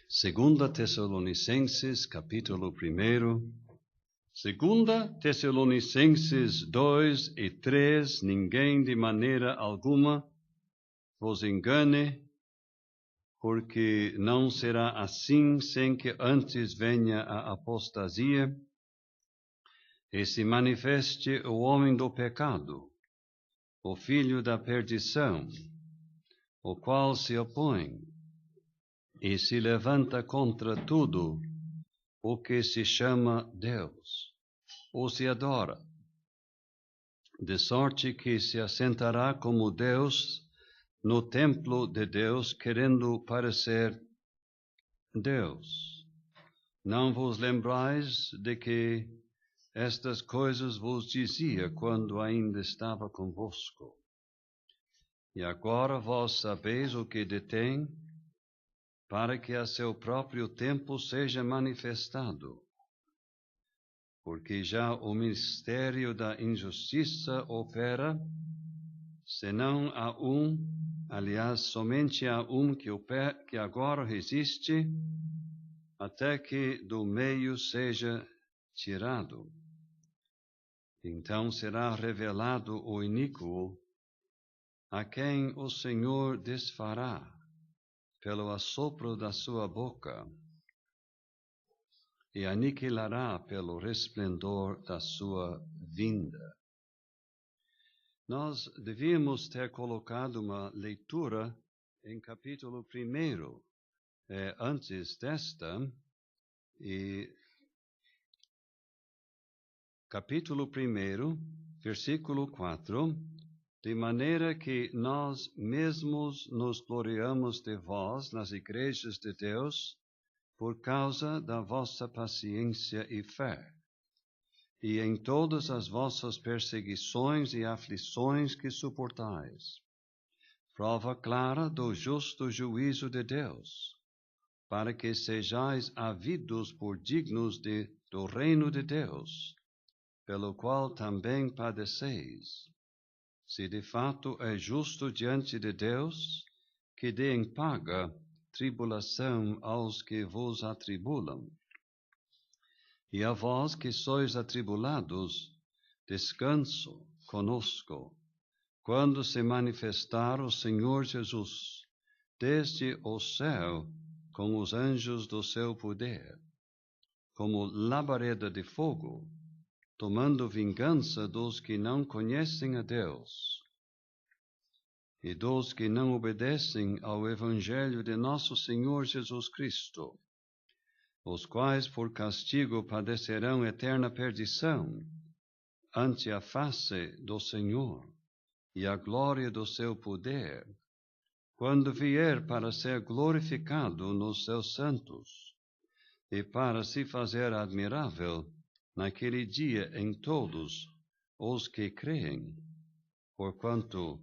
Segunda Tessalonicenses, capítulo 1. Segunda Tessalonicenses 2 e 3. Ninguém de maneira alguma vos engane, porque não será assim sem que antes venha a apostasia e se manifeste o homem do pecado, o filho da perdição, o qual se opõe e se levanta contra tudo o que se chama Deus, ou se adora, de sorte que se assentará como Deus no templo de Deus, querendo parecer Deus. Não vos lembrais de que estas coisas vos dizia quando ainda estava convosco? E agora vós sabeis o que detém, para que a seu próprio tempo seja manifestado. Porque já o mistério da injustiça opera, senão há aliás, somente há que agora resiste, até que do meio seja tirado. Então será revelado o iníquo, a quem o Senhor desfará pelo assopro da sua boca, e aniquilará pelo resplendor da sua vinda. Nós devíamos ter colocado uma leitura em capítulo 1, antes desta, e capítulo 1, versículo 4, de maneira que nós mesmos nos gloriamos de vós nas igrejas de Deus, por causa da vossa paciência e fé, e em todas as vossas perseguições e aflições que suportais, prova clara do justo juízo de Deus, para que sejais havidos por dignos do reino de Deus, pelo qual também padeceis, se de fato é justo diante de Deus, que dê em paga tribulação aos que vos atribulam. E a vós que sois atribulados, descanso conosco, quando se manifestar o Senhor Jesus, desde o céu, com os anjos do seu poder, como labareda de fogo, tomando vingança dos que não conhecem a Deus e dos que não obedecem ao Evangelho de nosso Senhor Jesus Cristo, os quais por castigo padecerão eterna perdição ante a face do Senhor e a glória do seu poder, quando vier para ser glorificado nos seus santos e para se fazer admirável naquele dia em todos os que creem, porquanto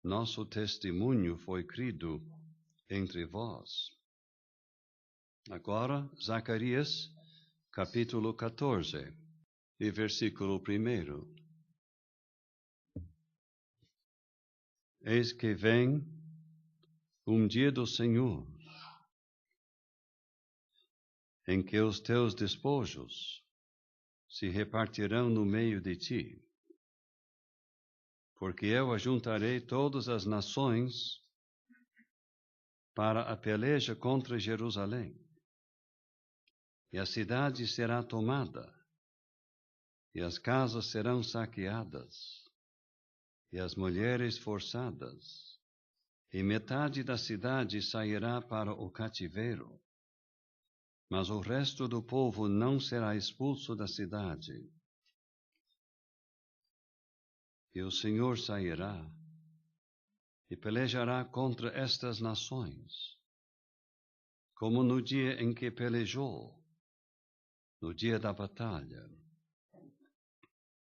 nosso testemunho foi crido entre vós. Agora, Zacarias, capítulo 14, e versículo 1. Eis que vem dia do Senhor, em que os teus despojos se repartirão no meio de ti, porque eu ajuntarei todas as nações para a peleja contra Jerusalém, e a cidade será tomada, e as casas serão saqueadas, e as mulheres forçadas, e metade da cidade sairá para o cativeiro, mas o resto do povo não será expulso da cidade. E o Senhor sairá e pelejará contra estas nações, como no dia em que pelejou, no dia da batalha.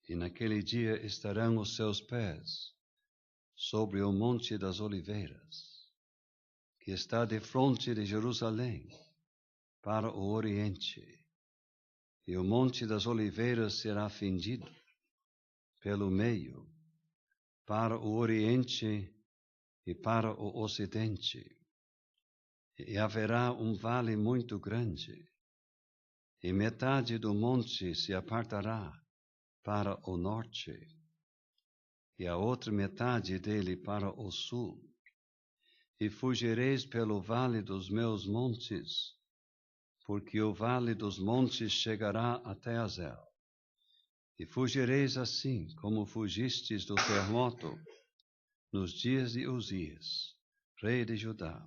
E naquele dia estarão os seus pés sobre o Monte das Oliveiras, que está defronte de Jerusalém, para o oriente. E o Monte das Oliveiras será fendido pelo meio, para o oriente e para o ocidente. e haverá vale muito grande, e metade do monte se apartará para o norte, e a outra metade dele para o sul. E fugireis pelo vale dos meus montes, porque o vale dos montes chegará até Azel. E fugireis assim, como fugistes do terremoto, nos dias de Uzias, rei de Judá.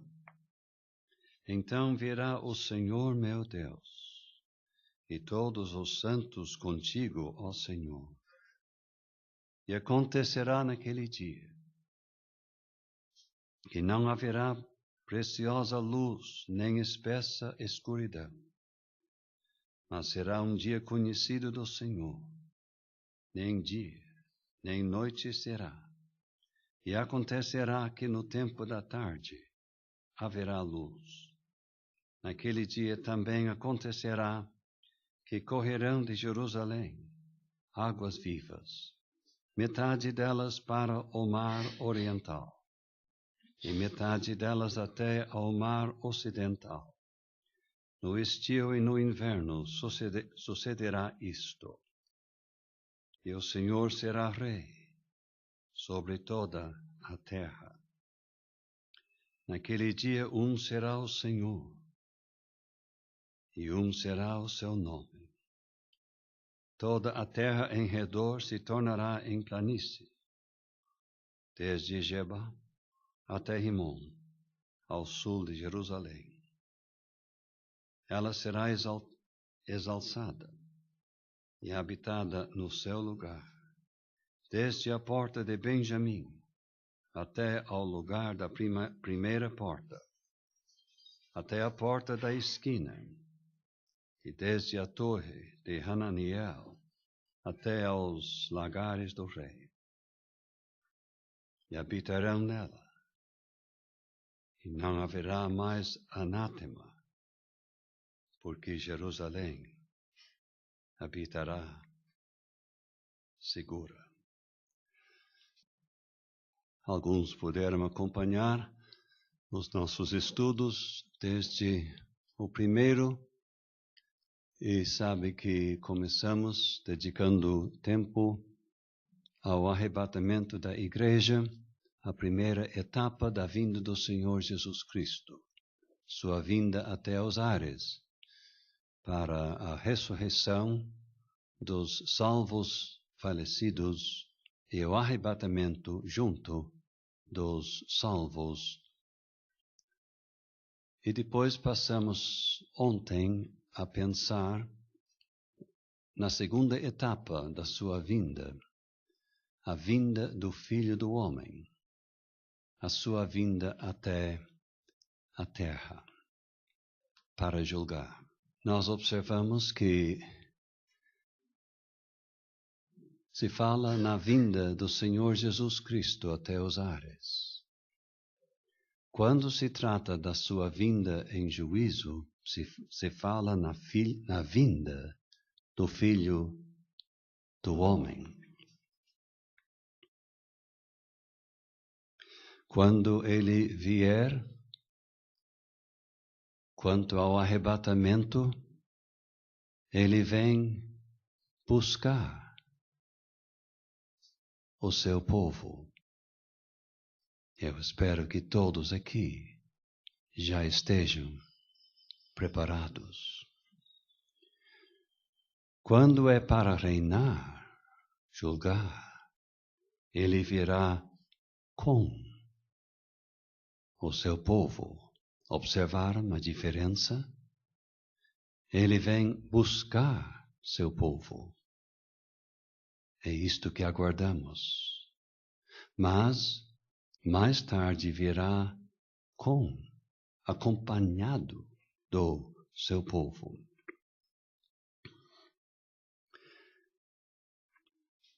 Então virá o Senhor meu Deus, e todos os santos contigo, ó Senhor. E acontecerá naquele dia, que não haverá preciosa luz, nem espessa escuridão, mas será dia conhecido do Senhor, nem dia, nem noite será. E acontecerá que no tempo da tarde haverá luz. Naquele dia também acontecerá que correrão de Jerusalém águas vivas, metade delas para o mar oriental, e metade delas até ao mar ocidental. No estio e no inverno sucederá isto. E o Senhor será rei sobre toda a terra. Naquele dia será o Senhor, e será o seu nome. Toda a terra em redor se tornará em planície, desde Geba até Rimon, ao sul de Jerusalém. Ela será exalçada e habitada no seu lugar, desde a porta de Benjamim até ao lugar da primeira porta, até a porta da esquina, e desde a torre de Hananiel até aos lagares do rei. E habitarão nela, e não haverá mais anátema, porque Jerusalém habitará segura. Alguns puderam acompanhar os nossos estudos desde o primeiro, e sabe que começamos dedicando tempo ao arrebatamento da igreja, a primeira etapa da vinda do Senhor Jesus Cristo, sua vinda até os ares, para a ressurreição dos salvos falecidos e o arrebatamento junto dos salvos. E depois passamos ontem a pensar na segunda etapa da sua vinda, a vinda do Filho do Homem, a sua vinda até a terra para julgar. Nós observamos que se fala na vinda do Senhor Jesus Cristo até os ares. Quando se trata da sua vinda em juízo, se fala na vinda do Filho do Homem. Quando ele vier, quanto ao arrebatamento, ele vem buscar o seu povo. Eu espero que todos aqui já estejam preparados. Quando é para reinar, julgar, ele virá com o seu povo. Observaram a diferença? Ele vem buscar seu povo. É isto que aguardamos. Mas, mais tarde virá acompanhado do seu povo.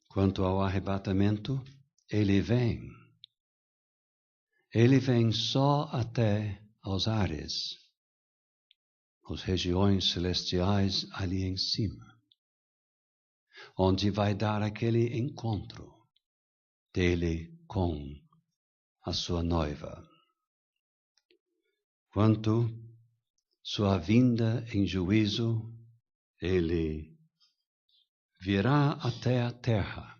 Quanto ao arrebatamento, ele vem. Ele vem só até aos ares, as regiões celestiais ali em cima, onde vai dar aquele encontro dele com a sua noiva. quanto sua vinda em juízo, ele virá até a terra,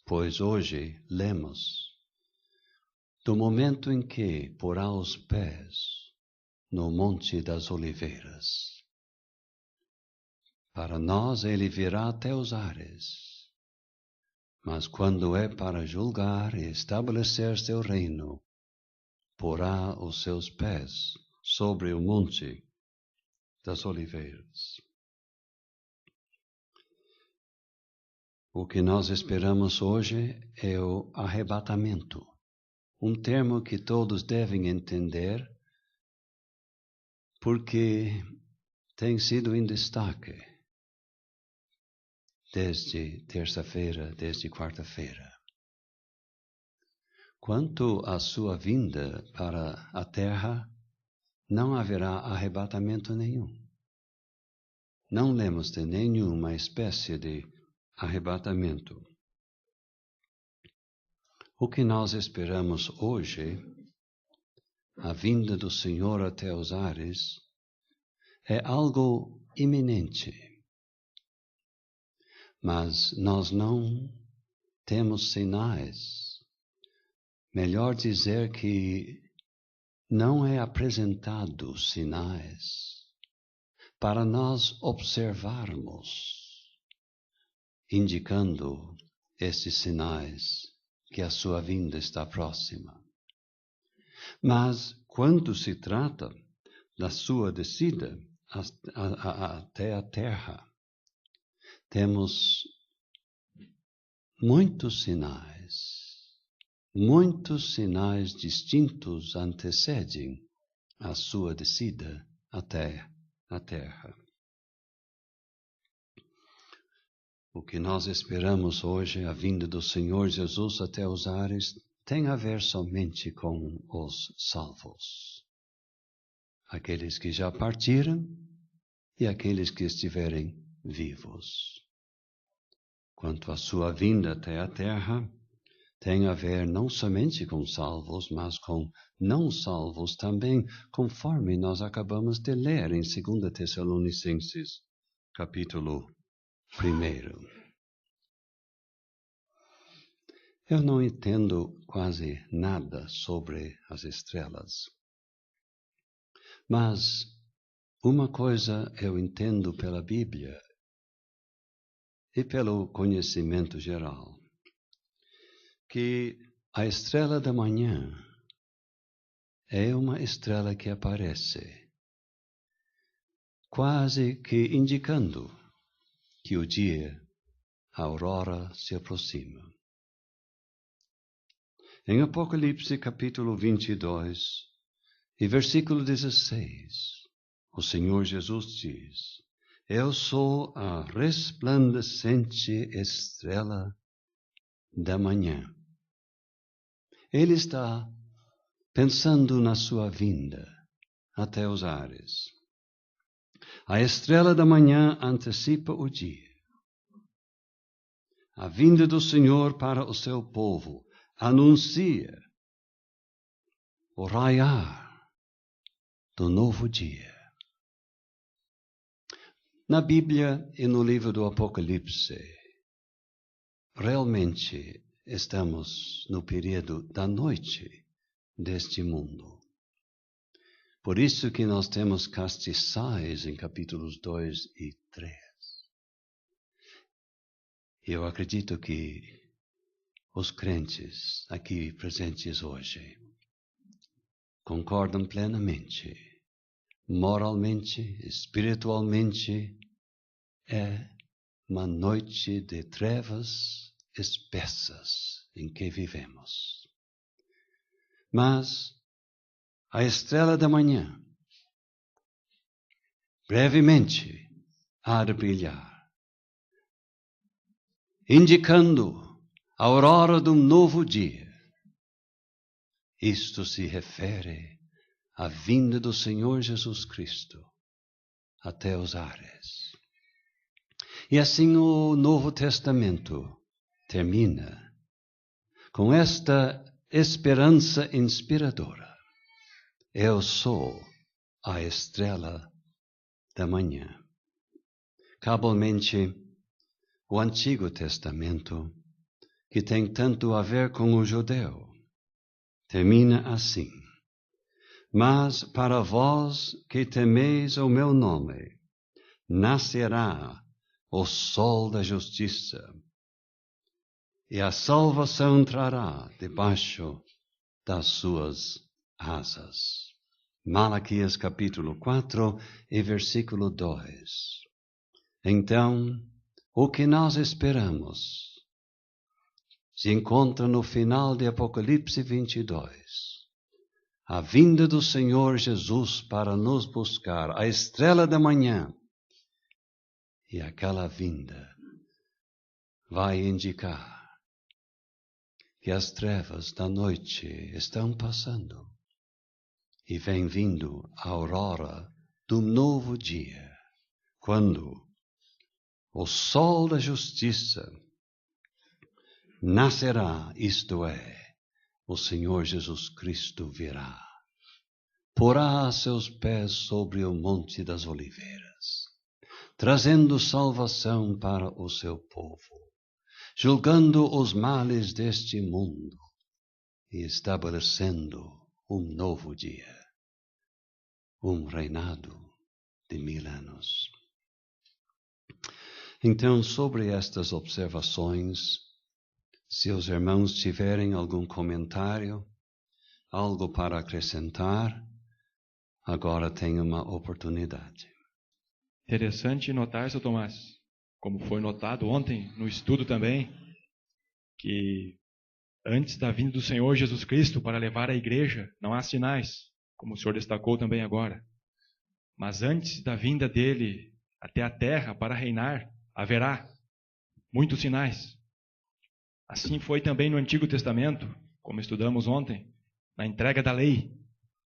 pois hoje lemos do momento em que porá os pés no Monte das Oliveiras. Para nós ele virá até os ares, mas quando é para julgar e estabelecer seu reino, porá os seus pés sobre o Monte das Oliveiras. O que nós esperamos hoje é o arrebatamento, um termo que todos devem entender, porque tem sido em destaque desde terça-feira, desde quarta-feira. Quanto à sua vinda para a terra, não haverá arrebatamento nenhum. Não lemos de nenhuma espécie de arrebatamento. O que nós esperamos hoje, a vinda do Senhor até os ares, é algo iminente. Mas nós não temos sinais. Melhor dizer que não é apresentado sinais para nós observarmos, indicando esses sinais que a sua vinda está próxima. Mas quando se trata da sua descida até a terra, temos muitos sinais distintos antecedem a sua descida até a terra. O que nós esperamos hoje, a vinda do Senhor Jesus até os ares, tem a ver somente com os salvos. Aqueles que já partiram e aqueles que estiverem vivos. Quanto à sua vinda até a terra, tem a ver não somente com salvos, mas com não salvos também, conforme nós acabamos de ler em 2 Tessalonicenses, capítulo 1. Eu não entendo quase nada sobre as estrelas, mas uma coisa eu entendo pela Bíblia e pelo conhecimento geral, que a estrela da manhã é uma estrela que aparece, quase que indicando que o dia, a aurora, se aproxima. Em Apocalipse capítulo 22 e versículo 16, o Senhor Jesus diz: Eu sou a resplandecente estrela da manhã. Ele está pensando na sua vinda até os ares. A estrela da manhã antecipa o dia. A vinda do Senhor para o seu povo anuncia o raiar do novo dia. Na Bíblia e no livro do Apocalipse, realmente estamos no período da noite deste mundo. Por isso que nós temos castiçais em capítulos 2 e 3. Eu acredito que os crentes aqui presentes hoje concordam plenamente, moralmente, espiritualmente, é uma noite de trevas espessas em que vivemos. Mas a estrela da manhã, brevemente, há de brilhar, indicando a aurora de um novo dia. Isto se refere à vinda do Senhor Jesus Cristo até os ares. E assim o Novo Testamento termina com esta esperança inspiradora. é o sol, a estrela da manhã. Cabalmente, o Antigo Testamento, que tem tanto a ver com o judeu, termina assim: Mas para vós que temeis o meu nome, nascerá o sol da justiça, e a salvação entrará debaixo das suas asas. Malaquias capítulo 4 e versículo 2. Então, o que nós esperamos se encontra no final de Apocalipse 22. A vinda do Senhor Jesus para nos buscar, a estrela da manhã. E aquela vinda vai indicar que as trevas da noite estão passando e vem vindo a aurora do novo dia, quando o sol da justiça nascerá, isto é, o Senhor Jesus Cristo virá, porá seus pés sobre o Monte das Oliveiras, trazendo salvação para o seu povo, julgando os males deste mundo e estabelecendo um novo dia, um reinado de 1000 anos. Então, sobre estas observações, se os irmãos tiverem algum comentário, algo para acrescentar, agora tem uma oportunidade. Interessante notar, Sr. Tomás, como foi notado ontem no estudo também, que antes da vinda do Senhor Jesus Cristo para levar a igreja, não há sinais, como o senhor destacou também agora. Mas antes da vinda dele até a terra para reinar, haverá muitos sinais. Assim foi também no Antigo Testamento, como estudamos ontem, na entrega da lei.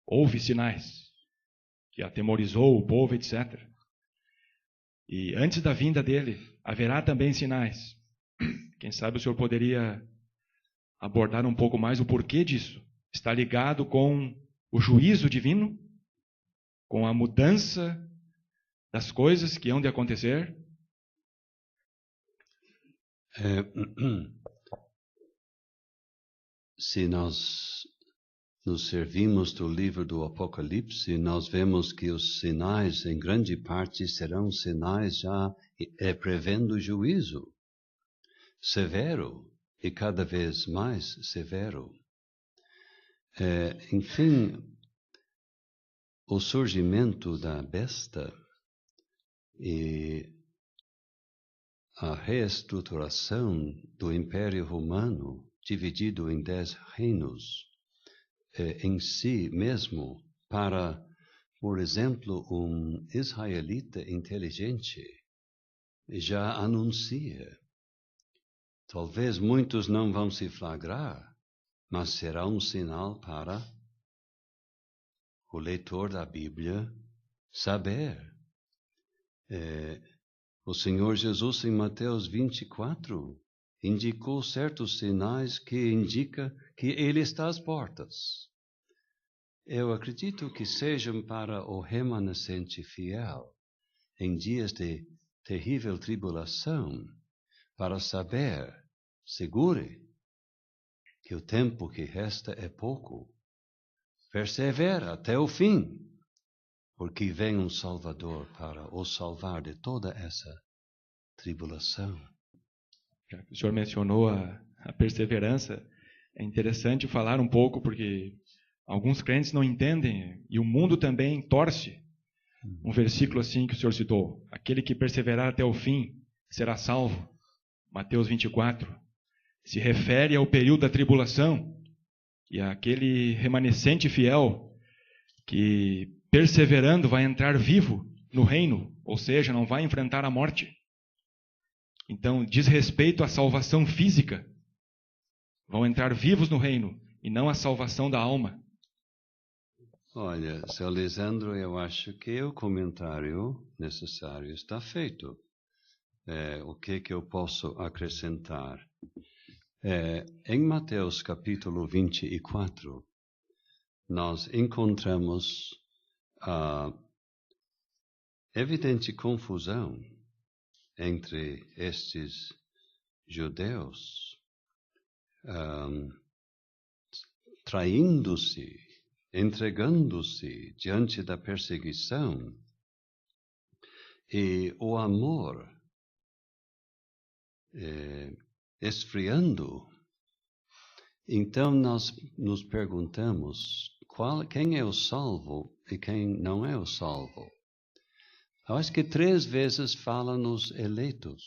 Houve sinais que atemorizou o povo, etc. E antes da vinda dele, haverá também sinais. Quem sabe o senhor poderia abordar um pouco mais o porquê disso? Está ligado com o juízo divino? Com a mudança das coisas que hão de acontecer? Se nós nos servimos do livro do Apocalipse, nós vemos que os sinais, em grande parte, serão sinais já prevendo juízo severo e cada vez mais severo. Enfim, o surgimento da besta e a reestruturação do Império Romano, dividido em 10 reinos, em si mesmo, para, por exemplo, um israelita inteligente, já anuncia. Talvez muitos não vão se flagrar, mas será um sinal para o leitor da Bíblia saber. O Senhor Jesus, em Mateus 24, indicou certos sinais que indicam que Ele está às portas. Eu acredito que sejam para o remanescente fiel, em dias de terrível tribulação, para saber, segure, que o tempo que resta é pouco. Persevera até o fim, porque vem um Salvador para o salvar de toda essa tribulação. Já que o senhor mencionou a perseverança, é interessante falar um pouco, porque alguns crentes não entendem, e o mundo também torce. Um versículo assim que o senhor citou: aquele que perseverar até o fim será salvo. Mateus 24. Se refere ao período da tribulação, e aquele remanescente fiel que, perseverando, vai entrar vivo no reino, ou seja, não vai enfrentar a morte. Então, diz respeito à salvação física. Vão entrar vivos no reino, e não a salvação da alma. Olha, seu Lisandro, eu acho que o comentário necessário está feito. O que eu posso acrescentar? Em Mateus capítulo 24, nós encontramos a evidente confusão entre estes judeus, traindo-se, entregando-se diante da perseguição, e o amor esfriando. Então nós nos perguntamos quem é o salvo e quem não é o salvo. Eu acho que 3 vezes fala nos eleitos,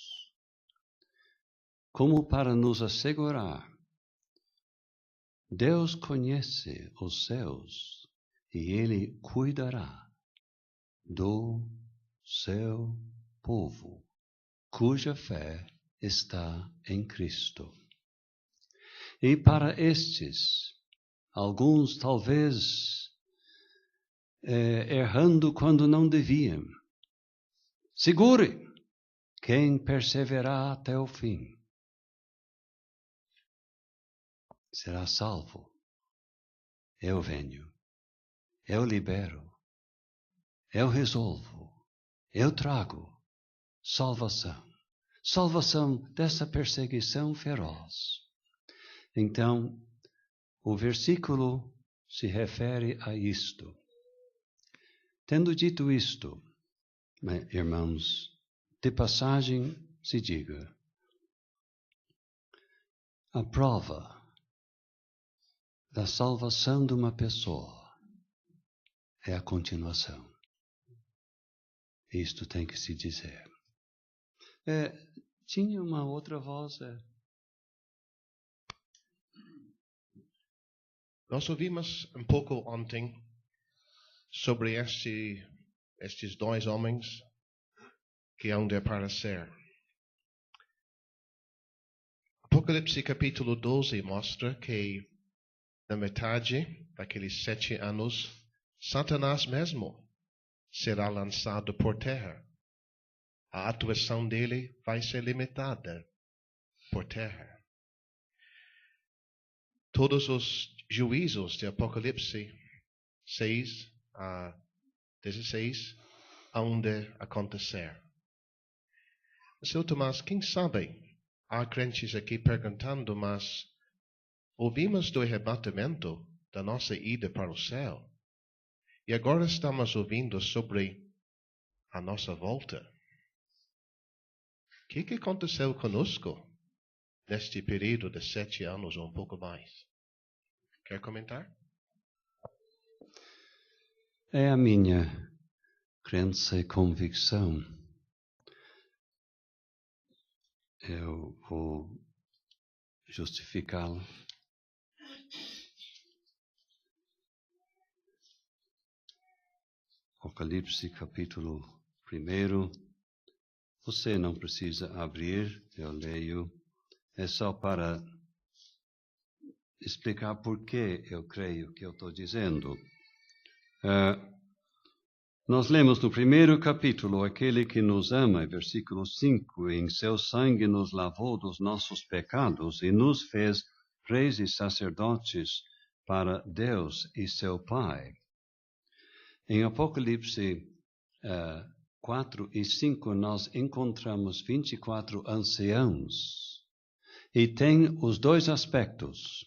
como para nos assegurar. Deus conhece os seus e Ele cuidará do seu povo, cuja fé está em Cristo. E para estes, alguns talvez errando quando não deviam, segure quem perseverar até o fim será salvo. Eu venho, eu libero, eu resolvo, eu trago salvação. Salvação dessa perseguição feroz. Então, o versículo se refere a isto. Tendo dito isto, irmãos, de passagem se diga, a prova da salvação de uma pessoa é a continuação. Isto tem que se dizer. Tinha uma outra voz. Nós ouvimos pouco ontem sobre estes 2 homens que hão de aparecer. Apocalipse capítulo 12 mostra que na metade daqueles 7 anos, Satanás mesmo será lançado por terra. A atuação dele vai ser limitada por terra. Todos os juízos de Apocalipse 6 a 16 hão de acontecer. Seu Tomás, quem sabe, há crentes aqui perguntando, mas ouvimos do arrebatamento da nossa ida para o céu e agora estamos ouvindo sobre a nossa volta. O que aconteceu conosco neste período de 7 anos ou um pouco mais? Quer comentar? É a minha crença e convicção. Eu vou justificá-lo. Apocalipse capítulo 1. Você não precisa abrir, eu leio. É só para explicar por que eu creio que eu estou dizendo. Nós lemos no 1º capítulo, aquele que nos ama, versículo 5, em seu sangue nos lavou dos nossos pecados e nos fez reis e sacerdotes para Deus e seu Pai. Em Apocalipse 4 e 5, nós encontramos 24 anciãos. E tem os dois aspectos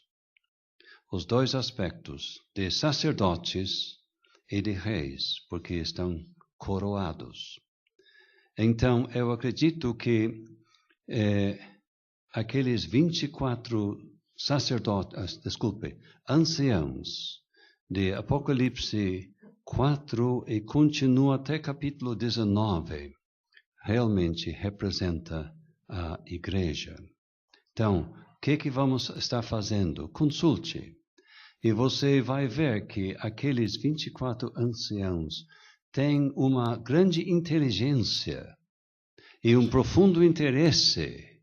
de sacerdotes e de reis, porque estão coroados. Então, eu acredito que aqueles 24 anciãos de Apocalipse 4 e continua até capítulo 19, realmente representa a igreja. Então, o que vamos estar fazendo? Consulte. E você vai ver que aqueles 24 anciãos têm uma grande inteligência e um profundo interesse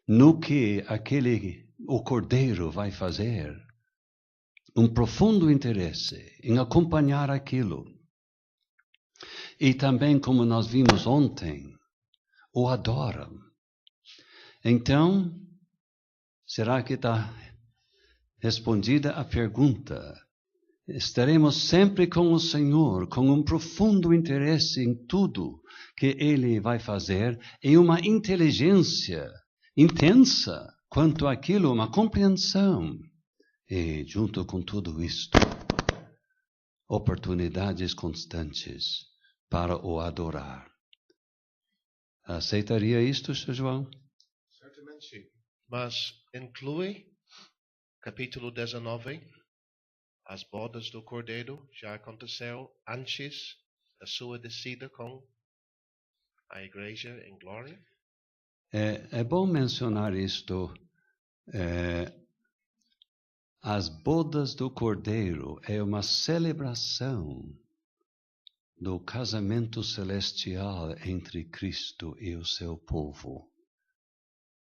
no que o Cordeiro vai fazer. Um profundo interesse em acompanhar aquilo. E também, como nós vimos ontem, o adoram. Então, será que está respondida a pergunta? estaremos sempre com o Senhor, com um profundo interesse em tudo que Ele vai fazer e uma inteligência intensa quanto àquilo, uma compreensão. E, junto com tudo isto, oportunidades constantes para o adorar. Aceitaria isto, Sr. João? Certamente. Mas inclui capítulo 19, as bodas do Cordeiro já aconteceu antes da sua descida com a igreja em glória? É bom mencionar isto. As bodas do Cordeiro é uma celebração do casamento celestial entre Cristo e o seu povo.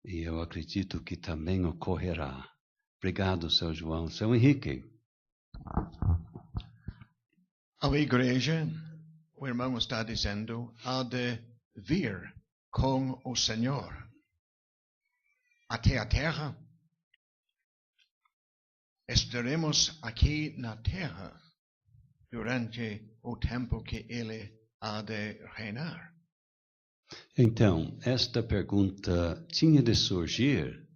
E eu acredito que também ocorrerá. Obrigado, Sr. João. Sr. Henrique. A igreja, o irmão está dizendo, há de vir com o Senhor até a terra. Estaremos aqui na terra durante o tempo que ele há de reinar. Então, esta pergunta tinha de surgir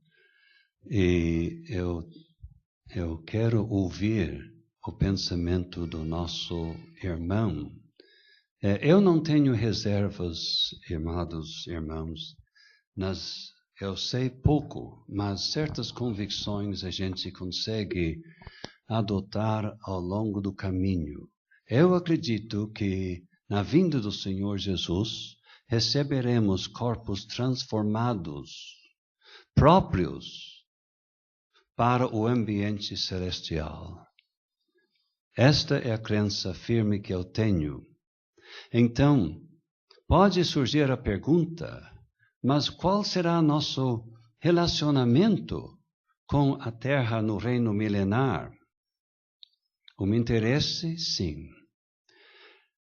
e eu quero ouvir o pensamento do nosso irmão. Eu não tenho reservas, amados irmãos, eu sei pouco, mas certas convicções a gente consegue adotar ao longo do caminho. Eu acredito que na vinda do Senhor Jesus receberemos corpos transformados, próprios para o ambiente celestial. Esta é a crença firme que eu tenho. Então, pode surgir a pergunta, mas qual será nosso relacionamento com a terra no reino milenar? O meu interesse, sim.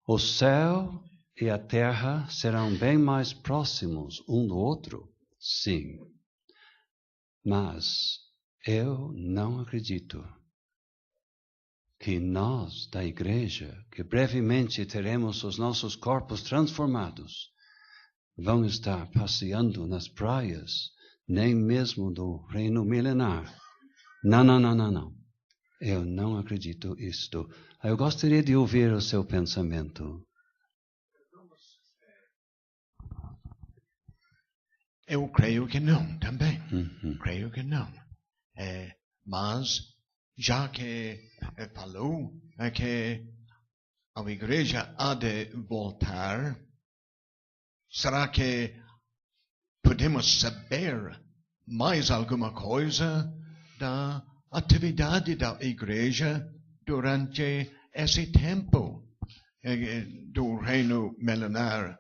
O céu e a terra serão bem mais próximos um do outro? Sim. Mas eu não acredito que nós, da igreja, que brevemente teremos os nossos corpos transformados, vão estar passeando nas praias, nem mesmo do reino milenar. Não. Eu não acredito isto. Eu gostaria de ouvir o seu pensamento. Eu creio que não, também. Creio que não. Mas, já que falou que a igreja há de voltar, será que podemos saber mais alguma coisa da atividade da igreja durante esse tempo do reino milenar?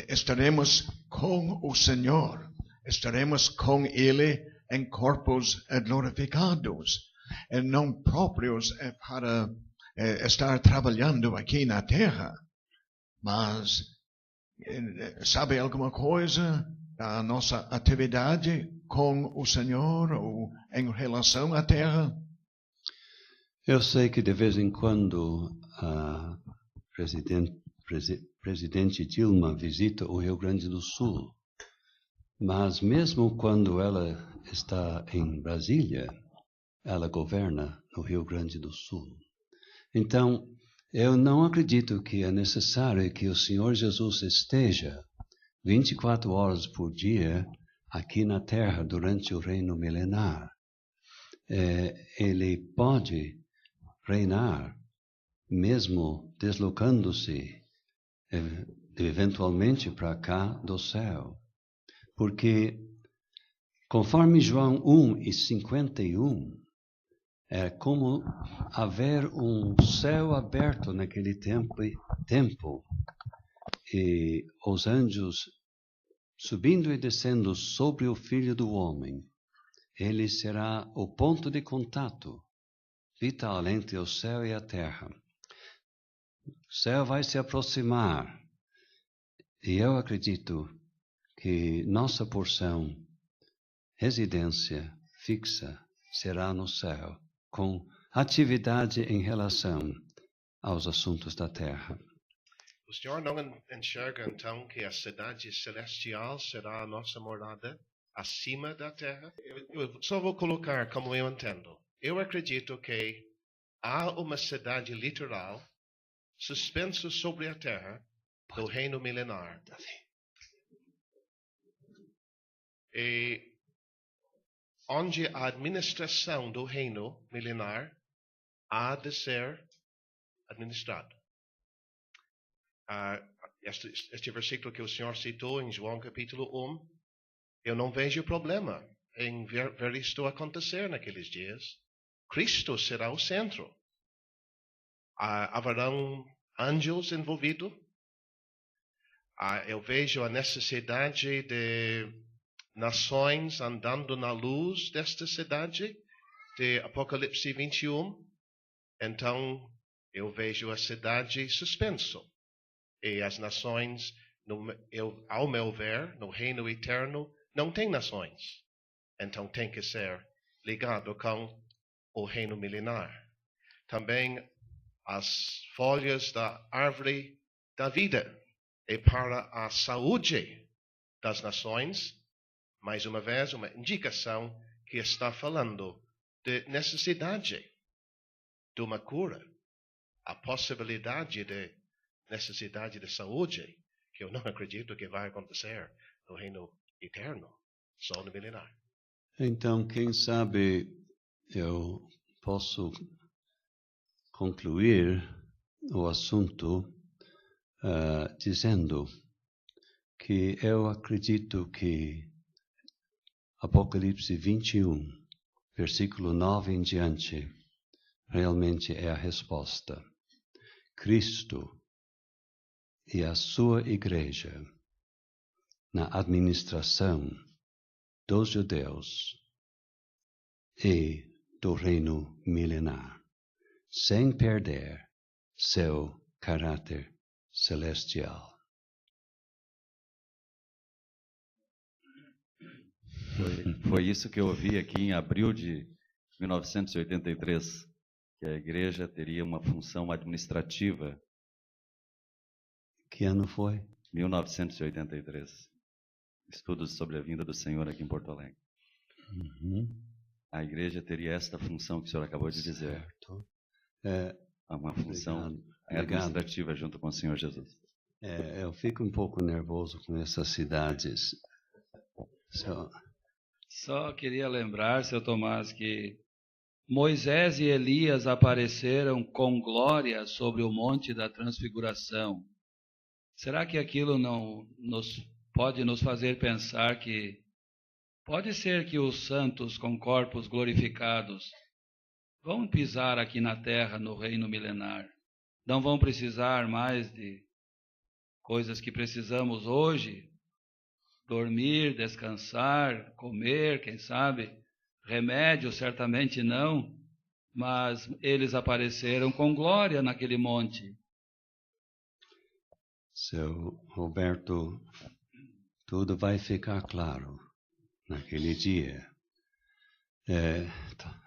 Estaremos com o Senhor, estaremos com Ele em corpos glorificados, não próprios para estar trabalhando aqui na terra. Mas, sabe alguma coisa da nossa atividade com o Senhor ou em relação à terra? Eu sei que de vez em quando a presidente Dilma visita o Rio Grande do Sul, mas mesmo quando ela está em Brasília, ela governa no Rio Grande do Sul. Então, eu não acredito que é necessário que o Senhor Jesus esteja 24 horas por dia aqui na Terra durante o reino milenar. Ele pode reinar mesmo deslocando-se eventualmente para cá do céu. Porque, conforme João 1:51, é como haver um céu aberto naquele tempo e os anjos subindo e descendo sobre o Filho do Homem. Ele será o ponto de contato vital entre o céu e a terra. O céu vai se aproximar e eu acredito que nossa porção, residência fixa, será no céu, com atividade em relação aos assuntos da terra. O Senhor não enxerga então que a cidade celestial será a nossa morada acima da terra? Eu só vou colocar como eu entendo. Eu acredito que há uma cidade literal suspensa sobre a terra do reino milenar. E onde a administração do reino milenar há de ser administrado. Este versículo que o Senhor citou em João capítulo 1, eu não vejo problema em ver isto acontecer naqueles dias. Cristo será o centro. Haverão anjos envolvidos. Eu vejo a necessidade de nações andando na luz desta cidade, de Apocalipse 21. Então, eu vejo a cidade suspenso. E as nações, ao meu ver, no reino eterno, não tem nações. Então, tem que ser ligado com o reino milenar. Também as folhas da árvore da vida. E para a saúde das nações, mais uma vez, uma indicação que está falando de necessidade de uma cura. A possibilidade de necessidade de saúde, que eu não acredito que vai acontecer no reino eterno, só no milenar. Então, quem sabe eu posso concluir o assunto dizendo que eu acredito que Apocalipse 21, versículo 9 em diante, realmente é a resposta. Cristo e a sua igreja na administração dos judeus e do reino milenar, sem perder seu caráter celestial. Foi isso que eu ouvi aqui em abril de 1983, que a igreja teria uma função administrativa. Que ano foi? 1983. Estudos sobre a vinda do Senhor aqui em Porto Alegre. A igreja teria esta função que o senhor acabou de dizer. Certo. Uma função administrativa junto com o Senhor Jesus. Eu fico um pouco nervoso com essas cidades. Só queria lembrar, seu Tomás, que Moisés e Elias apareceram com glória sobre o monte da transfiguração. Será que aquilo não pode nos fazer pensar que pode ser que os santos com corpos glorificados vão pisar aqui na terra no reino milenar? Não vão precisar mais de coisas que precisamos hoje? Dormir, descansar, comer, quem sabe? Remédio, certamente não, mas eles apareceram com glória naquele monte. Seu Roberto, tudo vai ficar claro naquele dia.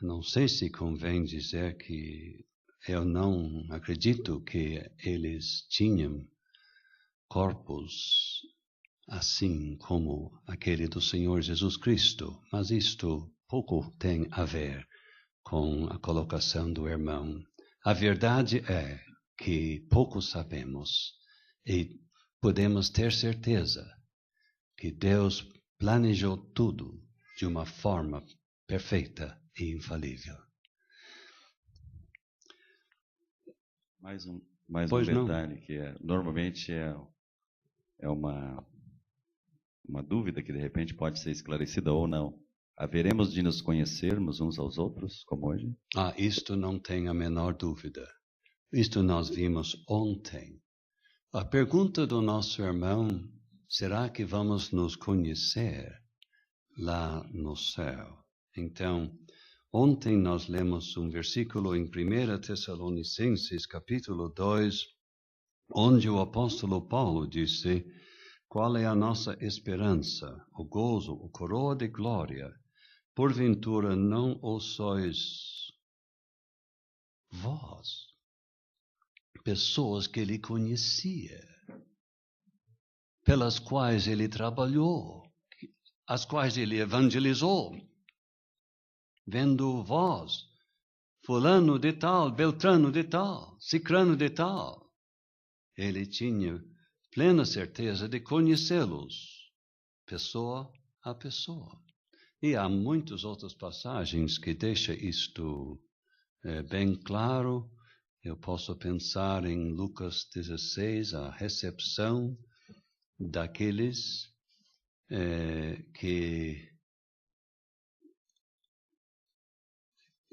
Não sei se convém dizer que eu não acredito que eles tinham corpos assim como aquele do Senhor Jesus Cristo, mas isto pouco tem a ver com a colocação do irmão. A verdade é que pouco sabemos e podemos ter certeza que Deus planejou tudo de uma forma perfeita e infalível. Mais um detalhe que normalmente é uma dúvida que de repente pode ser esclarecida ou não. Haveremos de nos conhecermos uns aos outros, como hoje? Isto não tem a menor dúvida. Isto nós vimos ontem. A pergunta do nosso irmão, será que vamos nos conhecer lá no céu? Então, ontem nós lemos um versículo em 1 Tessalonicenses, capítulo 2, onde o apóstolo Paulo disse: qual é a nossa esperança, o gozo, o coroa de glória? Porventura não o sois voz. Pessoas que ele conhecia, pelas quais ele trabalhou, as quais ele evangelizou, vendo voz, fulano de tal, beltrano de tal, cicrano de tal. Ele tinha plena certeza de conhecê-los, pessoa a pessoa. E há muitas outras passagens que deixam isto bem claro. Eu posso pensar em Lucas 16, a recepção daqueles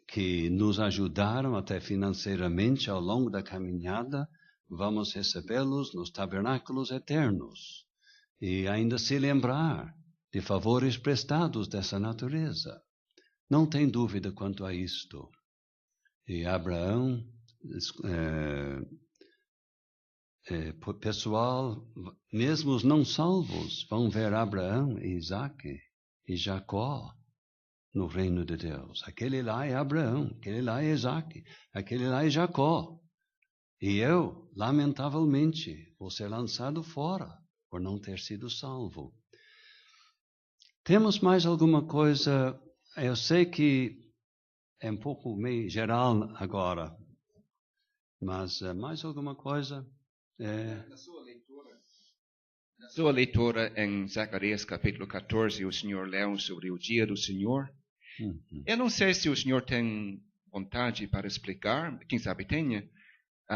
que nos ajudaram até financeiramente ao longo da caminhada. Vamos recebê-los nos tabernáculos eternos e ainda se lembrar de favores prestados dessa natureza. Não tem dúvida quanto a isto. E Abraão, pessoal, mesmo os não salvos, vão ver Abraão e Isaque e Jacó no reino de Deus. Aquele lá é Abraão, aquele lá é Isaque, aquele lá é Jacó. E eu, lamentavelmente, vou ser lançado fora por não ter sido salvo. Temos mais alguma coisa? Eu sei que é um pouco meio geral agora, mas mais alguma coisa? Na sua leitura em Zacarias capítulo 14, o Senhor leu sobre o dia do Senhor. Eu não sei se o Senhor tem vontade para explicar, quem sabe tenha,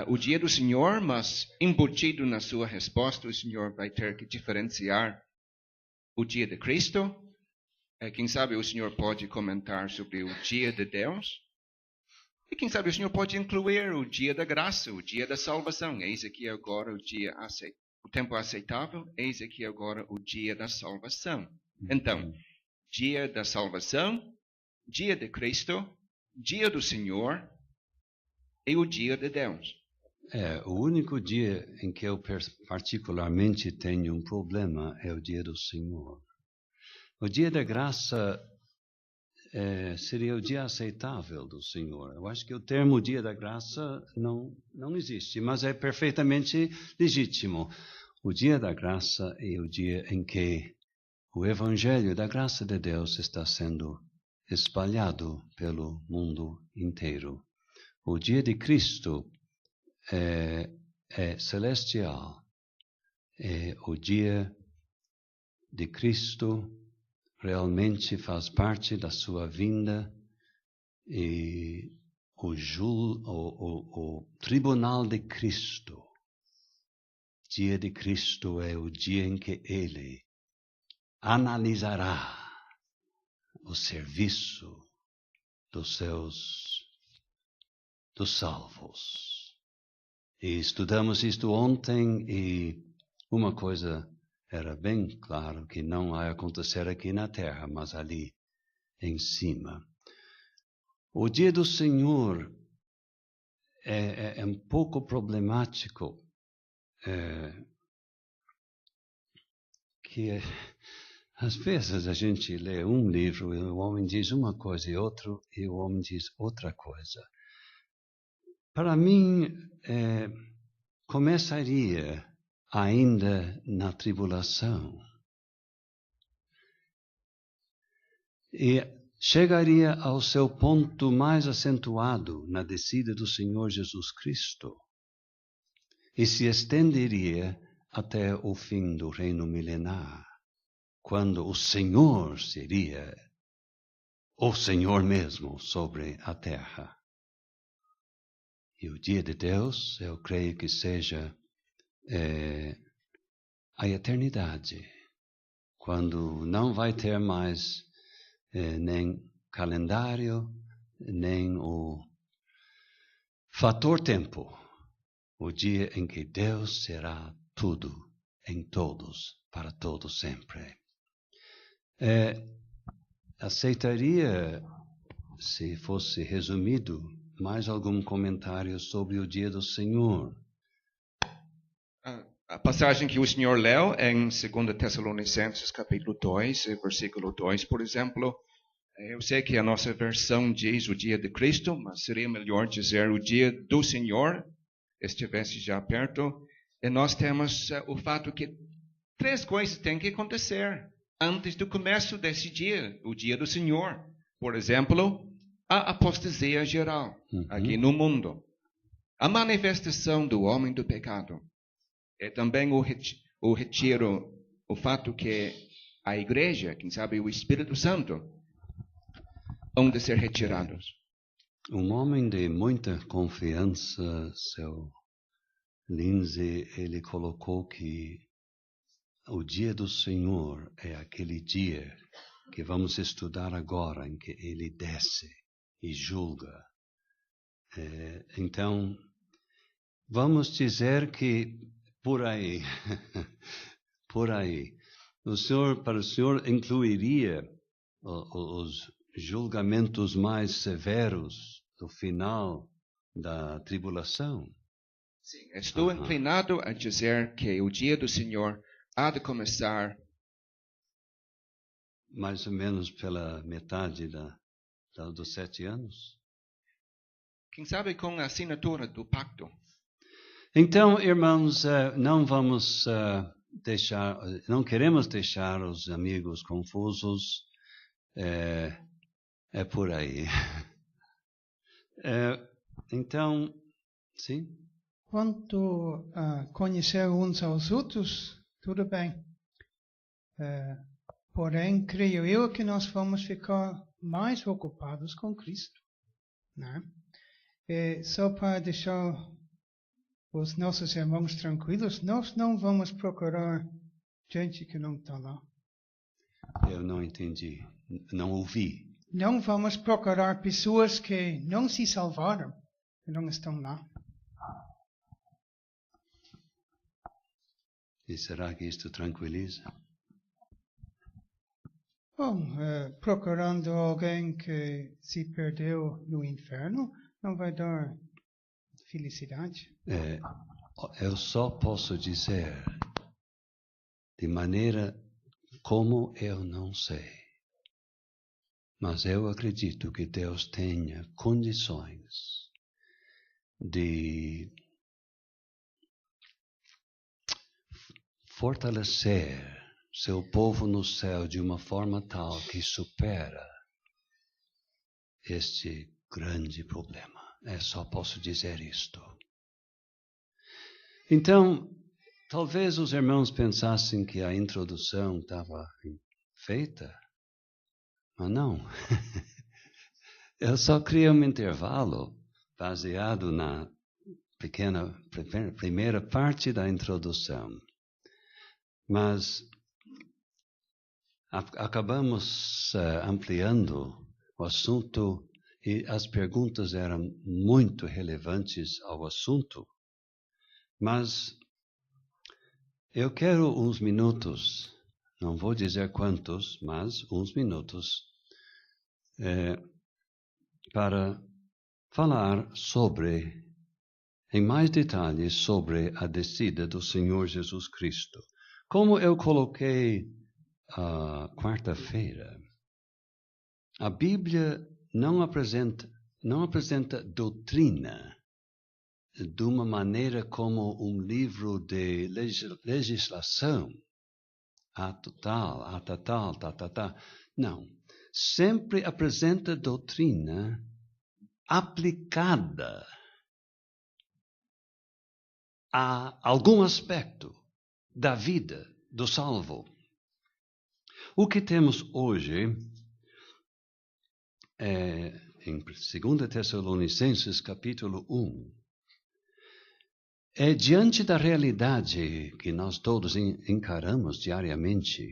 o dia do Senhor, mas embutido na sua resposta, o Senhor vai ter que diferenciar o dia de Cristo. Quem sabe o Senhor pode comentar sobre o dia de Deus. E quem sabe o Senhor pode incluir o dia da graça, o dia da salvação. Eis aqui agora o tempo aceitável, eis aqui agora o dia da salvação. Então, dia da salvação, dia de Cristo, dia do Senhor e o dia de Deus. O único dia em que eu particularmente tenho um problema é o dia do Senhor. O dia da graça seria o dia aceitável do Senhor. Eu acho que o termo dia da graça não existe, mas é perfeitamente legítimo. O dia da graça é o dia em que o Evangelho da graça de Deus está sendo espalhado pelo mundo inteiro. O dia de Cristo é celestial. O dia de Cristo realmente faz parte da sua vinda e o tribunal de Cristo. Dia de Cristo é o dia em que Ele analisará o serviço dos salvos. E estudamos isto ontem e uma coisa era bem claro, que não vai acontecer aqui na terra, mas ali em cima. O dia do Senhor é um pouco problemático, às vezes a gente lê um livro e o homem diz uma coisa e o homem diz outra coisa. Para mim, começaria ainda na tribulação e chegaria ao seu ponto mais acentuado na descida do Senhor Jesus Cristo e se estenderia até o fim do reino milenar, quando o Senhor seria o Senhor mesmo sobre a terra. E o dia de Deus, eu creio que seja a eternidade, quando não vai ter mais nem calendário, nem o fator tempo, o dia em que Deus será tudo em todos, para todos sempre. Aceitaria, se fosse resumido, mais algum comentário sobre o dia do Senhor? A passagem que o Senhor leu em 2 Tessalonicenses capítulo 2, versículo 2, por exemplo, Eu sei que a nossa versão diz o dia de Cristo, mas seria melhor dizer o dia do Senhor, estivesse já perto. E nós temos o fato que 3 coisas têm que acontecer antes do começo desse dia, o dia do Senhor. Por exemplo, a apostasia geral aqui no mundo. A manifestação do homem do pecado. E também o retiro, o fato que a igreja, quem sabe o Espírito Santo, vão de ser retirados. Um homem de muita confiança, seu Lindsay, ele colocou que o dia do Senhor é aquele dia que vamos estudar agora, em que ele desce e julga. Então, vamos dizer que por aí, para o Senhor incluiria os julgamentos mais severos do final da tribulação. Sim, estou inclinado a dizer que o dia do Senhor há de começar mais ou menos pela metade dos 7 anos. Quem sabe com a assinatura do pacto. Então, irmãos, não queremos deixar os amigos confusos. É por aí. Então, sim. Quanto a conhecer uns aos outros, tudo bem. Porém, creio eu que nós vamos ficar mais ocupados com Cristo, né? Só para deixar os nossos irmãos tranquilos, nós não vamos procurar gente que não está lá. Eu não entendi, não ouvi. Não vamos procurar pessoas que não se salvaram, que não estão lá. E será que isto tranquiliza? Bom, procurando alguém que se perdeu no inferno, não vai dar felicidade. Eu só posso dizer, de maneira como eu não sei, mas eu acredito que Deus tenha condições de fortalecer seu povo no céu de uma forma tal que supera este grande problema. Só posso dizer isto. Então, talvez os irmãos pensassem que a introdução estava feita, mas não. Eu só criei um intervalo baseado na primeira parte da introdução. Mas acabamos ampliando o assunto e as perguntas eram muito relevantes ao assunto. Mas eu quero uns minutos, não vou dizer quantos, mas uns minutos, para falar em mais detalhes sobre a descida do Senhor Jesus Cristo. Como eu coloquei quarta-feira, a Bíblia não apresenta doutrina de uma maneira como um livro de legislação. Ato tal. Não. Sempre apresenta doutrina aplicada a algum aspecto da vida do salvo. O que temos hoje em 2 Tessalonicenses capítulo 1, diante da realidade que nós todos encaramos diariamente,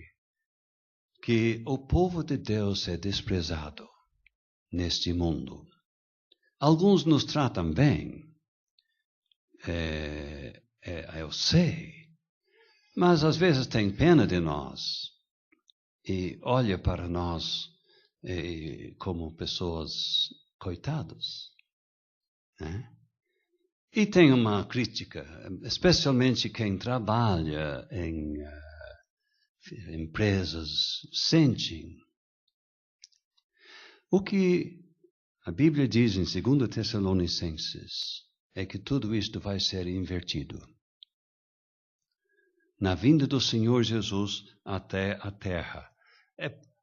que o povo de Deus é desprezado neste mundo. Alguns nos tratam bem, eu sei, mas às vezes tem pena de nós e olha para nós como pessoas coitadas, né? E tem uma crítica, especialmente quem trabalha em empresas, sentem. O que a Bíblia diz em 2 Tessalonicenses é que tudo isto vai ser invertido. Na vinda do Senhor Jesus até a terra.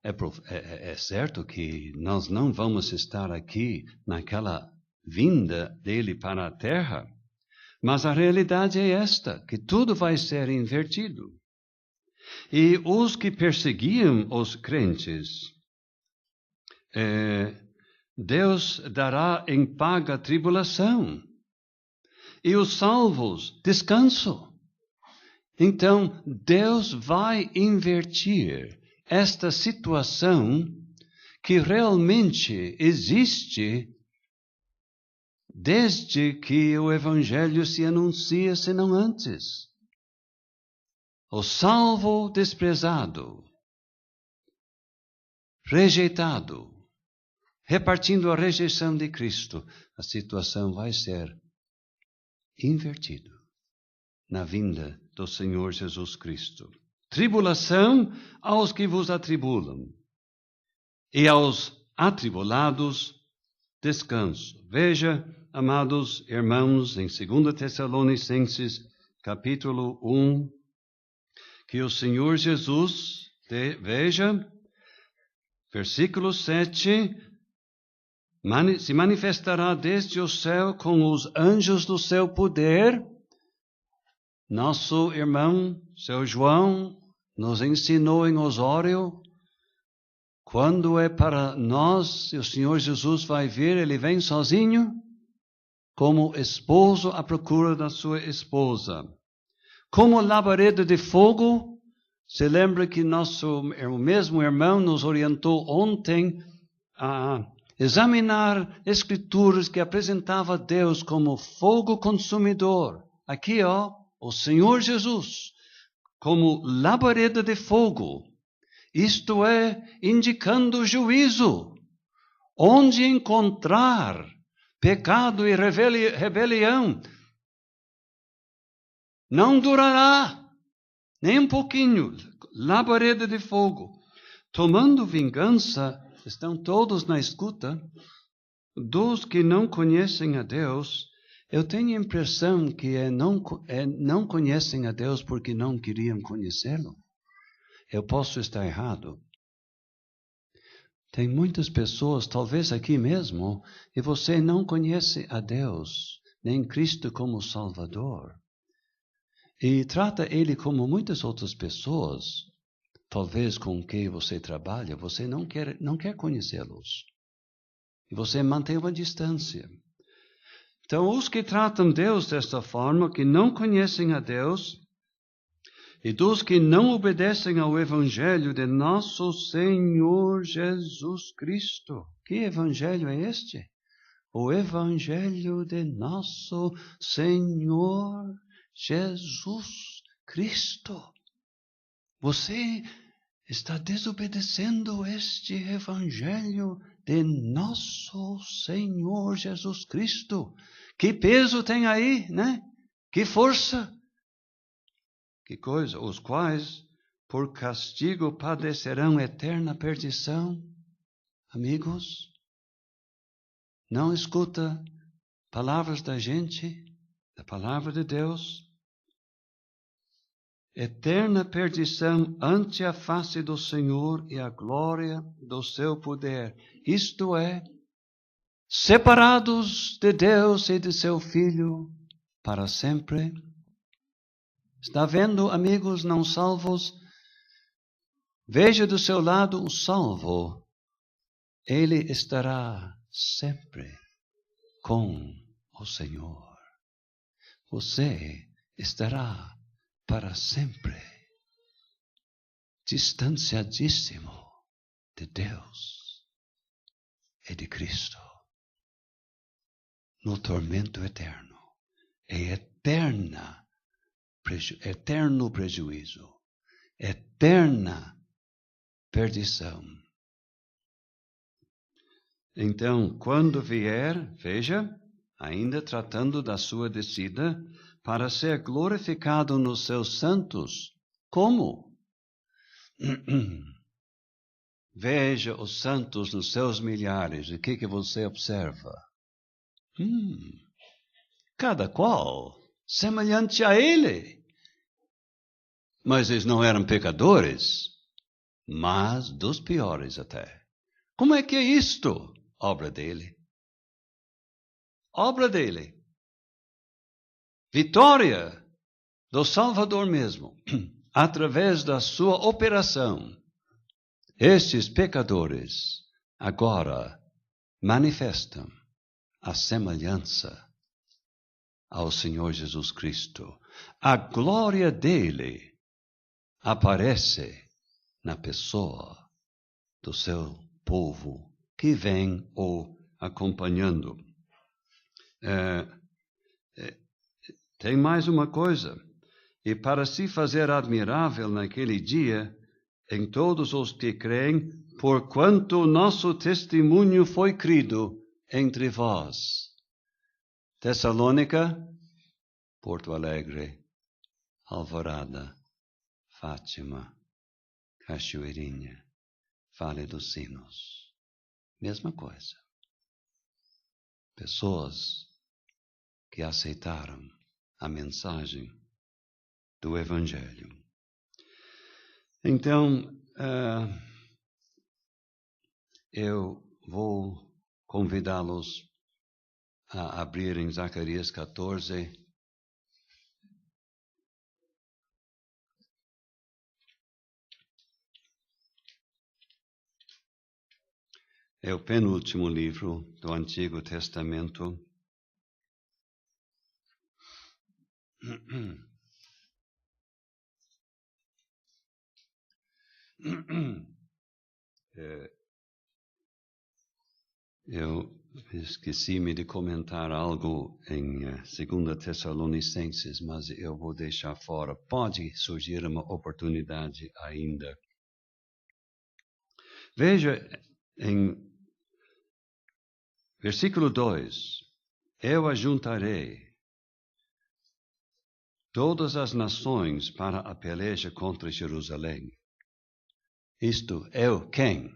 É certo que nós não vamos estar aqui naquela vinda dele para a terra, mas a realidade é esta, que tudo vai ser invertido. E os que perseguiam os crentes, Deus dará em paga tribulação, e os salvos descanso. Então, Deus vai invertir esta situação que realmente existe desde que o Evangelho se anuncia, senão antes. O salvo desprezado, rejeitado, repartindo a rejeição de Cristo, a situação vai ser invertida na vinda do Senhor Jesus Cristo. Tribulação aos que vos atribulam, e aos atribulados descanso. Veja, amados irmãos, em 2 Tessalonicenses, capítulo 1, que o Senhor Jesus, veja, versículo 7, se manifestará desde o céu com os anjos do seu poder. Nosso irmão, seu João, nos ensinou em Osório, quando é para nós, o Senhor Jesus vai vir, ele vem sozinho, como esposo à procura da sua esposa. Como labareda de fogo, se lembra que nosso mesmo irmão nos orientou ontem a examinar escrituras que apresentava Deus como fogo consumidor. Aqui, o Senhor Jesus, como labareda de fogo, isto é, indicando juízo, onde encontrar pecado e rebelião, não durará, nem um pouquinho, labareda de fogo, tomando vingança, estão todos na escuta, dos que não conhecem a Deus. Eu tenho a impressão que não conhecem a Deus porque não queriam conhecê-lo. Eu posso estar errado. Tem muitas pessoas, talvez aqui mesmo, e você não conhece a Deus, nem Cristo como Salvador. E trata Ele como muitas outras pessoas, talvez com quem você trabalha, você não quer conhecê-los. E você mantém uma distância. Então, os que tratam Deus desta forma, que não conhecem a Deus, e dos que não obedecem ao Evangelho de nosso Senhor Jesus Cristo. Que Evangelho é este? O Evangelho de nosso Senhor Jesus Cristo. Você está desobedecendo este Evangelho de nosso Senhor Jesus Cristo. Que peso tem aí, né? Que força. Que coisa, os quais por castigo padecerão eterna perdição. Amigos, não escuta palavras da gente, da palavra de Deus. Eterna perdição ante a face do Senhor e a glória do seu poder. Isto é, separados de Deus e de seu Filho para sempre. Está vendo, amigos não salvos? Veja do seu lado um salvo. Ele estará sempre com o Senhor. Você estará para sempre distanciadíssimo de Deus e de Cristo. No tormento eterno. É eterno prejuízo, eterna perdição. Então, quando vier, veja, ainda tratando da sua descida, para ser glorificado nos seus santos, como? veja os santos nos seus milhares. O que você observa? Cada qual semelhante a ele. Mas eles não eram pecadores, mas dos piores até. Como é que é isto? Obra dele. Obra dele. Vitória do Salvador mesmo, através da sua operação. Estes pecadores agora manifestam a semelhança ao Senhor Jesus Cristo. A glória dele aparece na pessoa do seu povo que vem o acompanhando. Tem mais uma coisa. E para se fazer admirável naquele dia, em todos os que creem, porquanto nosso testemunho foi crido entre vós. Tessalônica, Porto Alegre, Alvorada, Fátima, Cachoeirinha, Vale dos Sinos. Mesma coisa. Pessoas que aceitaram a mensagem do Evangelho. Então, eu vou convidá-los a abrir em Zacarias 14. É o penúltimo livro do Antigo Testamento. Eu esqueci-me de comentar algo em 2 Tessalonicenses, mas eu vou deixar fora. Pode surgir uma oportunidade ainda. Veja em versículo 2: Eu ajuntarei todas as nações para a peleja contra Jerusalém. Isto é o quem?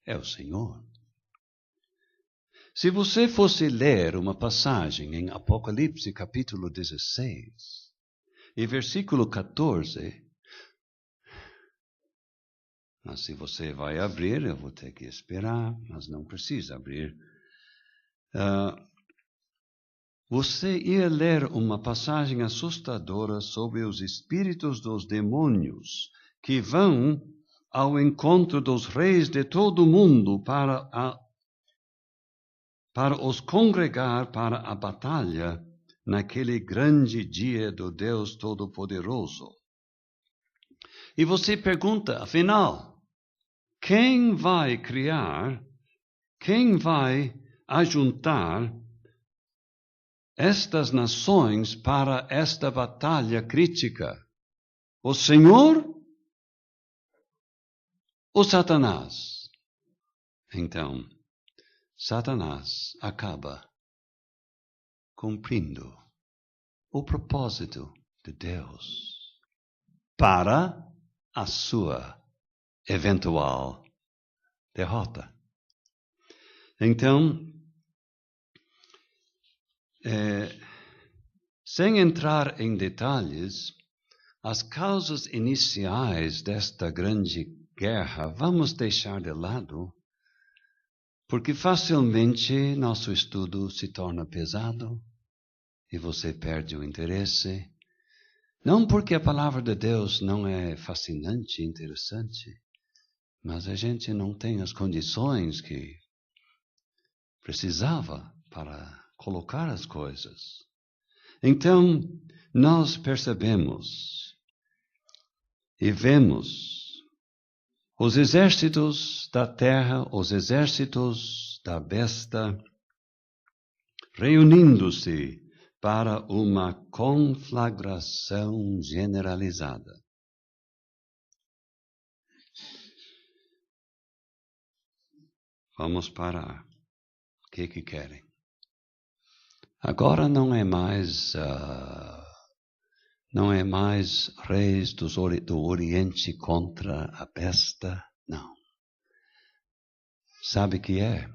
É o Senhor. Se você fosse ler uma passagem em Apocalipse capítulo 16 e versículo 14, mas se você vai abrir, eu vou ter que esperar, mas não precisa abrir. Você ia ler uma passagem assustadora sobre os espíritos dos demônios que vão ao encontro dos reis de todo o mundo para os congregar para a batalha naquele grande dia do Deus Todo-Poderoso. E você pergunta, afinal, quem vai criar, quem vai ajuntar estas nações para esta batalha crítica? O Senhor ou Satanás? Então, Satanás acaba cumprindo o propósito de Deus para a sua eventual derrota. Então, sem entrar em detalhes, as causas iniciais desta grande guerra vamos deixar de lado, porque facilmente nosso estudo se torna pesado e você perde o interesse. Não porque a palavra de Deus não é fascinante e interessante, mas a gente não tem as condições que precisava para colocar as coisas. Então, nós percebemos e vemos os exércitos da terra, os exércitos da besta, reunindo-se para uma conflagração generalizada. Vamos parar. O que querem? Agora não é mais reis do Oriente contra a besta, não. Sabe que é?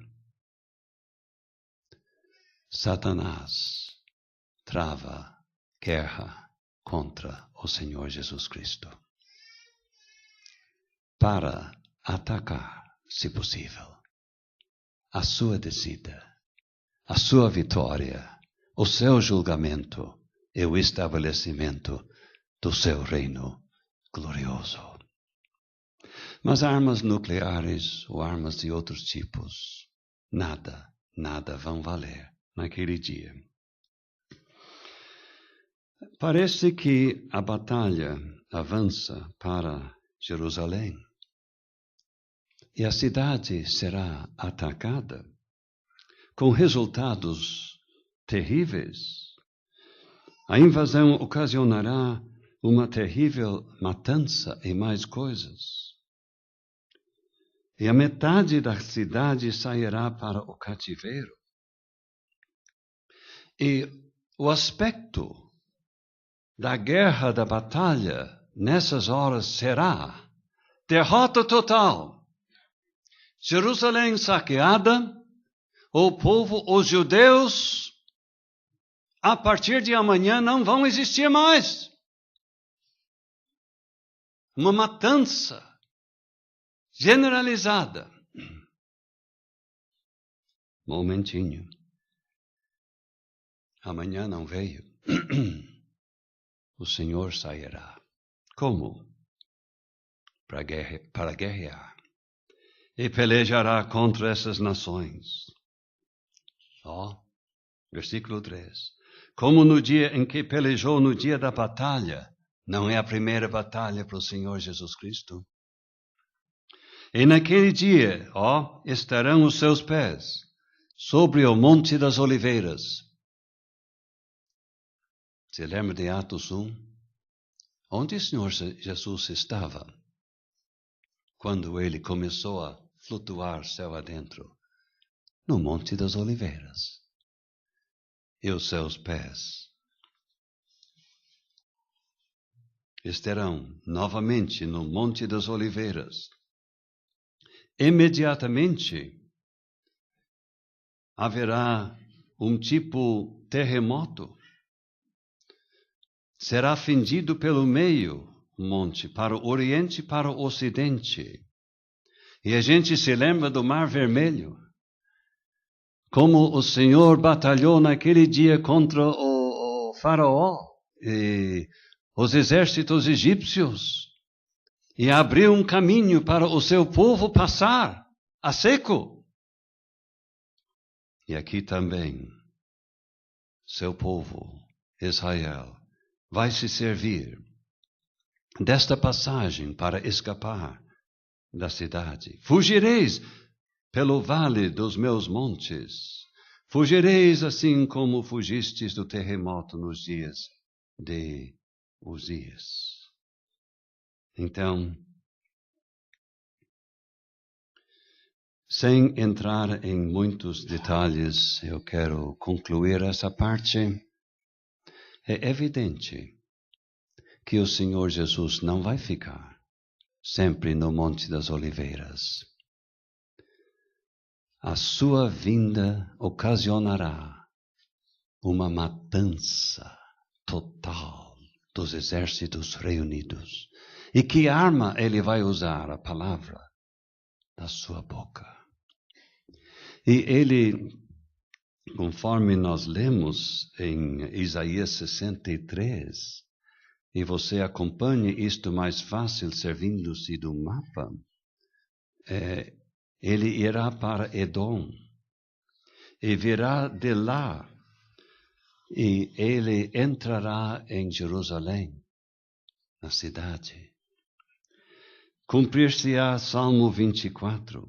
Satanás trava guerra contra o Senhor Jesus Cristo para atacar, se possível, a sua descida, a sua vitória, o seu julgamento e o estabelecimento do seu reino glorioso. Mas armas nucleares ou armas de outros tipos, nada vão valer naquele dia. Parece que a batalha avança para Jerusalém e a cidade será atacada com resultados terríveis. A invasão ocasionará uma terrível matança e mais coisas. E a metade da cidade sairá para o cativeiro. E o aspecto da guerra, da batalha, nessas horas será derrota total. Jerusalém saqueada, o povo, os judeus, a partir de amanhã não vão existir mais. Uma matança generalizada. Momentinho. Amanhã não veio. O Senhor sairá. Como? Para guerrear. E pelejará contra essas nações. Versículo 3. Como no dia em que pelejou no dia da batalha, não é a primeira batalha para o Senhor Jesus Cristo? E naquele dia, estarão os seus pés sobre o Monte das Oliveiras. Se lembra de Atos 1? Onde o Senhor Jesus estava quando ele começou a flutuar céu adentro? No Monte das Oliveiras. E os seus pés estarão novamente no Monte das Oliveiras. Imediatamente haverá um tipo terremoto. Será fendido pelo meio o monte, para o oriente e para o ocidente. E a gente se lembra do Mar Vermelho. Como o Senhor batalhou naquele dia contra o faraó e os exércitos egípcios. E abriu um caminho para o seu povo passar a seco. E aqui também, seu povo, Israel, vai se servir desta passagem para escapar da cidade. Fugireis pelo vale dos meus montes. Fugireis assim como fugistes do terremoto nos dias de Uzias. Então, sem entrar em muitos detalhes, eu quero concluir essa parte. É evidente que o Senhor Jesus não vai ficar sempre no Monte das Oliveiras. A sua vinda ocasionará uma matança total dos exércitos reunidos. E que arma ele vai usar? A palavra da sua boca. E ele, conforme nós lemos em Isaías 63, e você acompanhe isto mais fácil servindo-se do mapa, ele irá para Edom e virá de lá e ele entrará em Jerusalém, na cidade. Cumprir-se-á Salmo 24.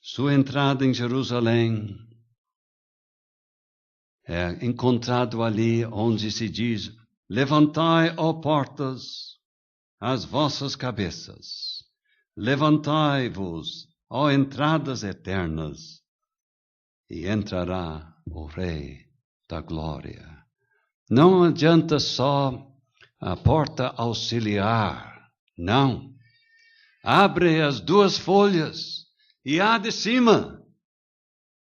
Sua entrada em Jerusalém é encontrado ali onde se diz: levantai, ó portas, as vossas cabeças, levantai-vos, ó entradas eternas, e entrará o Rei da Glória. Não adianta só a porta auxiliar, não. Abre as 2 folhas e há de cima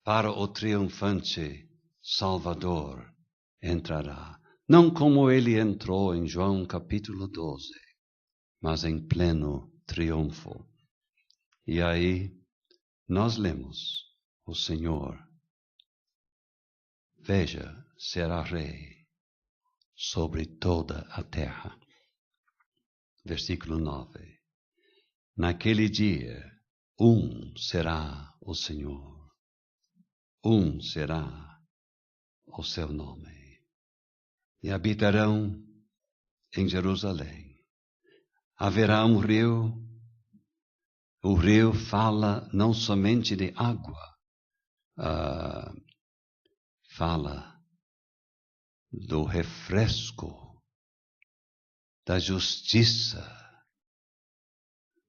para o triunfante Salvador entrará. Não como ele entrou em João capítulo 12, mas em pleno triunfo. E aí nós lemos: o Senhor, veja, será rei sobre toda a terra. Versículo 9. Naquele dia, será o Senhor, será o seu nome. E habitarão em Jerusalém. Haverá um rio. O rio fala não somente de água, fala do refresco, da justiça,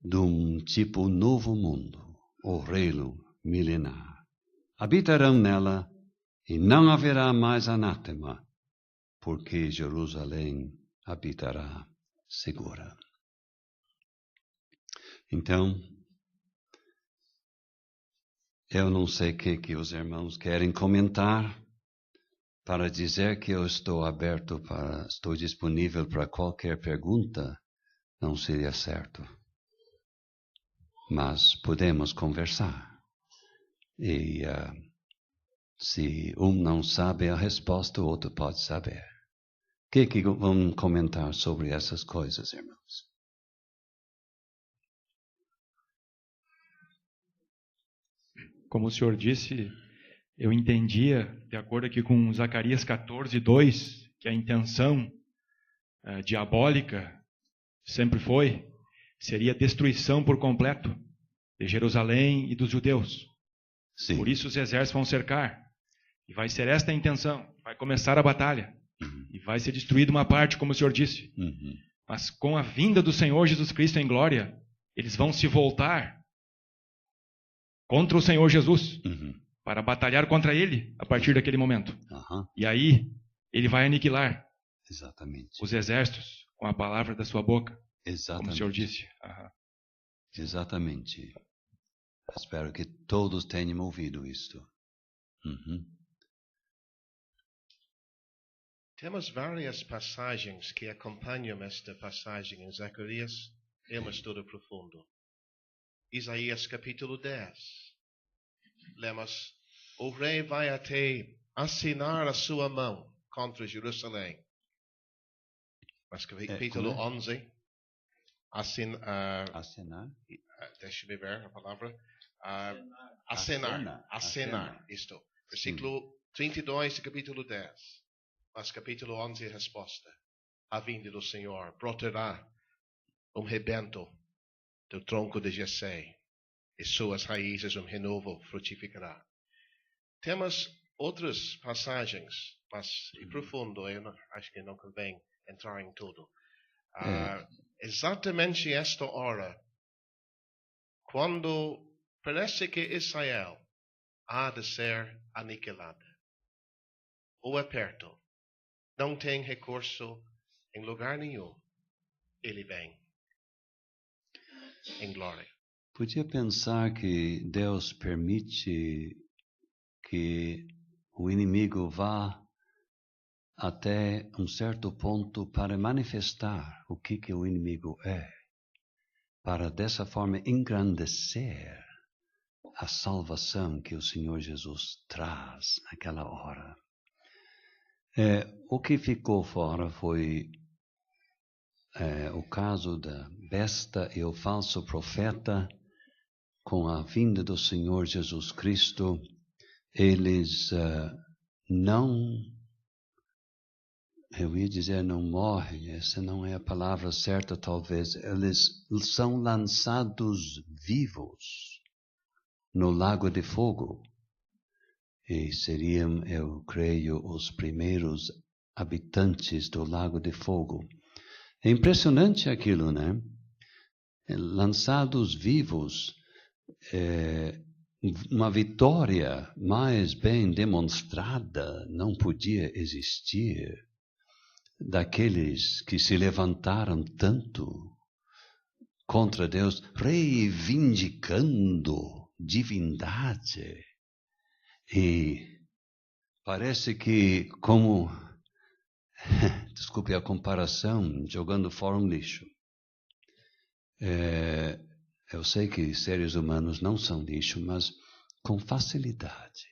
de um tipo novo mundo, o reino milenar. Habitarão nela e não haverá mais anátema, porque Jerusalém habitará segura. Então, eu não sei o que os irmãos querem comentar para dizer que eu estou estou disponível para qualquer pergunta. Não seria certo. Mas podemos conversar. E se um não sabe a resposta, o outro pode saber. O que vão comentar sobre essas coisas, irmãos? Como o senhor disse, eu entendia, de acordo aqui com Zacarias 14:2, que a intenção diabólica sempre seria a destruição por completo de Jerusalém e dos judeus. Sim. Por isso os exércitos vão cercar. E vai ser esta a intenção. Vai começar a batalha. E vai ser destruída uma parte, como o senhor disse. Mas com a vinda do Senhor Jesus Cristo em glória, eles vão se voltar contra o Senhor Jesus, para batalhar contra ele a partir daquele momento. E aí, ele vai aniquilar os exércitos com a palavra da sua boca, como o senhor disse. Exatamente. Espero que todos tenham ouvido isto. Temos várias passagens que acompanham esta passagem em Zacarias. É um estudo profundo. Isaías capítulo 10. Lemos: o rei vai até assinar a sua mão contra Jerusalém. Mas capítulo 11. Assinar? Deixa-me ver a palavra. Acenar. Isto. Versículo 32 do capítulo 10. Mas capítulo 11 a resposta. A vinda do Senhor brotará um rebento do tronco de Jessé, e suas raízes renovo frutificará. Temos outras passagens, mas é profundo, eu acho que não convém entrar em tudo. Exatamente esta hora, quando parece que Israel há de ser aniquilada, ou é perto, não tem recurso em lugar nenhum, ele vem em glória. Podia pensar que Deus permite que o inimigo vá até um certo ponto para manifestar o que o inimigo é, para dessa forma engrandecer a salvação que o Senhor Jesus traz naquela hora. O que ficou fora foi o caso da besta e o falso profeta. Com a vinda do Senhor Jesus Cristo, eles eu ia dizer não morrem, essa não é a palavra certa talvez, eles são lançados vivos no lago de fogo. E seriam, eu creio, os primeiros habitantes do lago de fogo. É impressionante aquilo, né? Lançados vivos, uma vitória mais bem demonstrada não podia existir daqueles que se levantaram tanto contra Deus, reivindicando divindade. E parece que, como, desculpe a comparação, jogando fora um lixo. Eu sei que seres humanos não são lixo, mas com facilidade.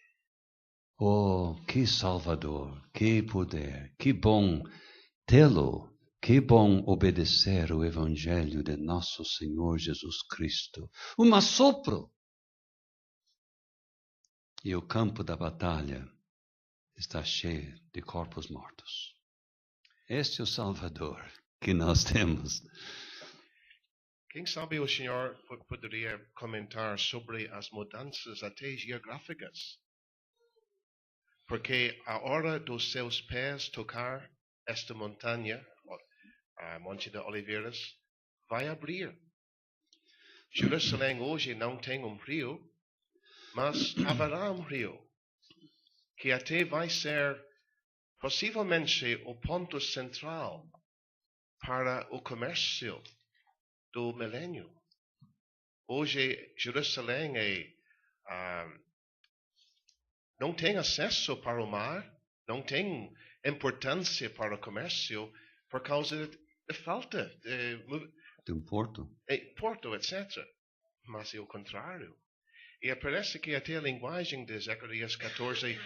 Oh, que Salvador, que poder, que bom tê-lo, que bom obedecer o Evangelho de nosso Senhor Jesus Cristo. Um assopro! E o campo da batalha está cheio de corpos mortos. Este é o Salvador que nós temos. Quem sabe o senhor poderia comentar sobre as mudanças até geográficas? Porque a hora dos seus pés tocar esta montanha, a Monte de Oliveiras, vai abrir. Jerusalém hoje não tem um rio, mas haverá um rio, que até vai ser possivelmente o ponto central para o comércio do milênio. Hoje, Jerusalém não tem acesso para o mar, não tem importância para o comércio por causa da falta de um porto, etc. Mas é o contrário. E parece que até a linguagem de Zacarias 14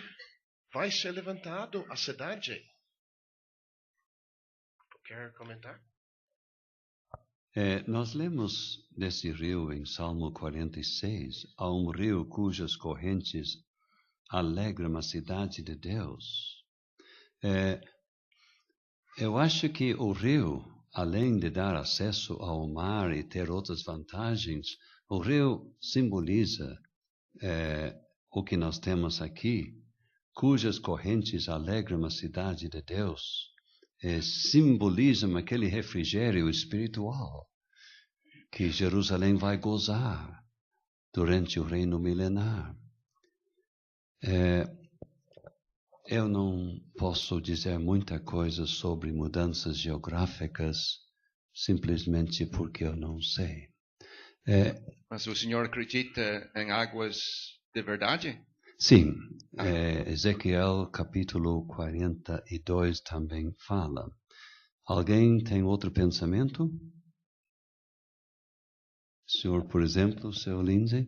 vai ser levantado a cidade. Quer comentar? Nós lemos desse rio em Salmo 46, há um rio cujas correntes alegram a cidade de Deus. Eu acho que o rio, além de dar acesso ao mar e ter outras vantagens, o rio simboliza o que nós temos aqui, cujas correntes alegram a cidade de Deus. Simbolizam aquele refrigério espiritual que Jerusalém vai gozar durante o reino milenar. Eu não posso dizer muita coisa sobre mudanças geográficas, simplesmente porque eu não sei. Mas o senhor acredita em águas de verdade? Sim, Ezequiel capítulo 42 também fala. Alguém tem outro pensamento? Senhor, por exemplo, seu Lindsay?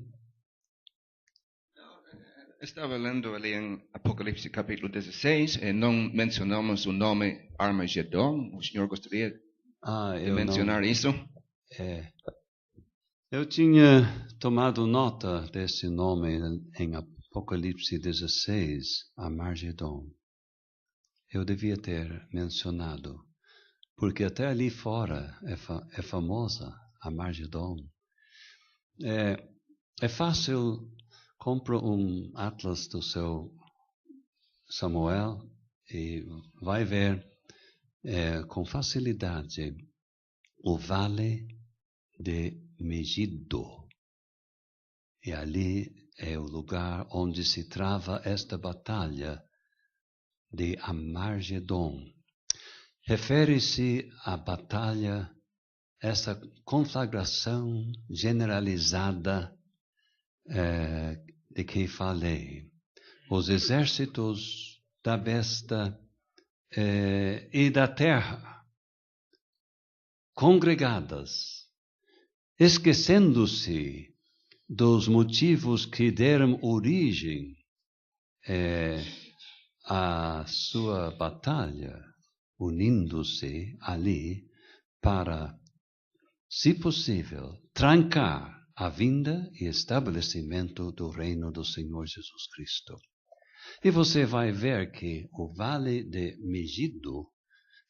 Estava lendo ali em Apocalipse capítulo 16 e não mencionamos o nome Armagedon. O senhor gostaria de mencionar isso? Eu tinha tomado nota desse nome em Apocalipse 16, Armagedon. Eu devia ter mencionado, porque até ali fora é famosa Armagedon. É fácil, compra um atlas do seu Samuel e vai ver com facilidade o Vale de Megido. E ali é o lugar onde se trava esta batalha de Armagedon. Refere-se à batalha, essa conflagração generalizada de que falei. Os exércitos da besta e da terra, congregadas, esquecendo-se dos motivos que deram origem à sua batalha, unindo-se ali para, se possível, trancar a vinda e estabelecimento do reino do Senhor Jesus Cristo. E você vai ver que o Vale de Megido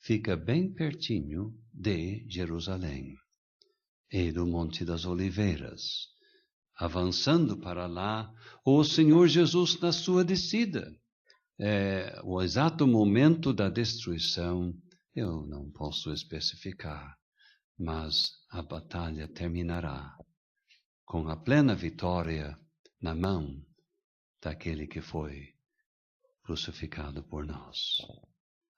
fica bem pertinho de Jerusalém e do Monte das Oliveiras. Avançando para lá, o Senhor Jesus na sua descida. O exato momento da destruição eu não posso especificar, mas a batalha terminará com a plena vitória na mão daquele que foi crucificado por nós.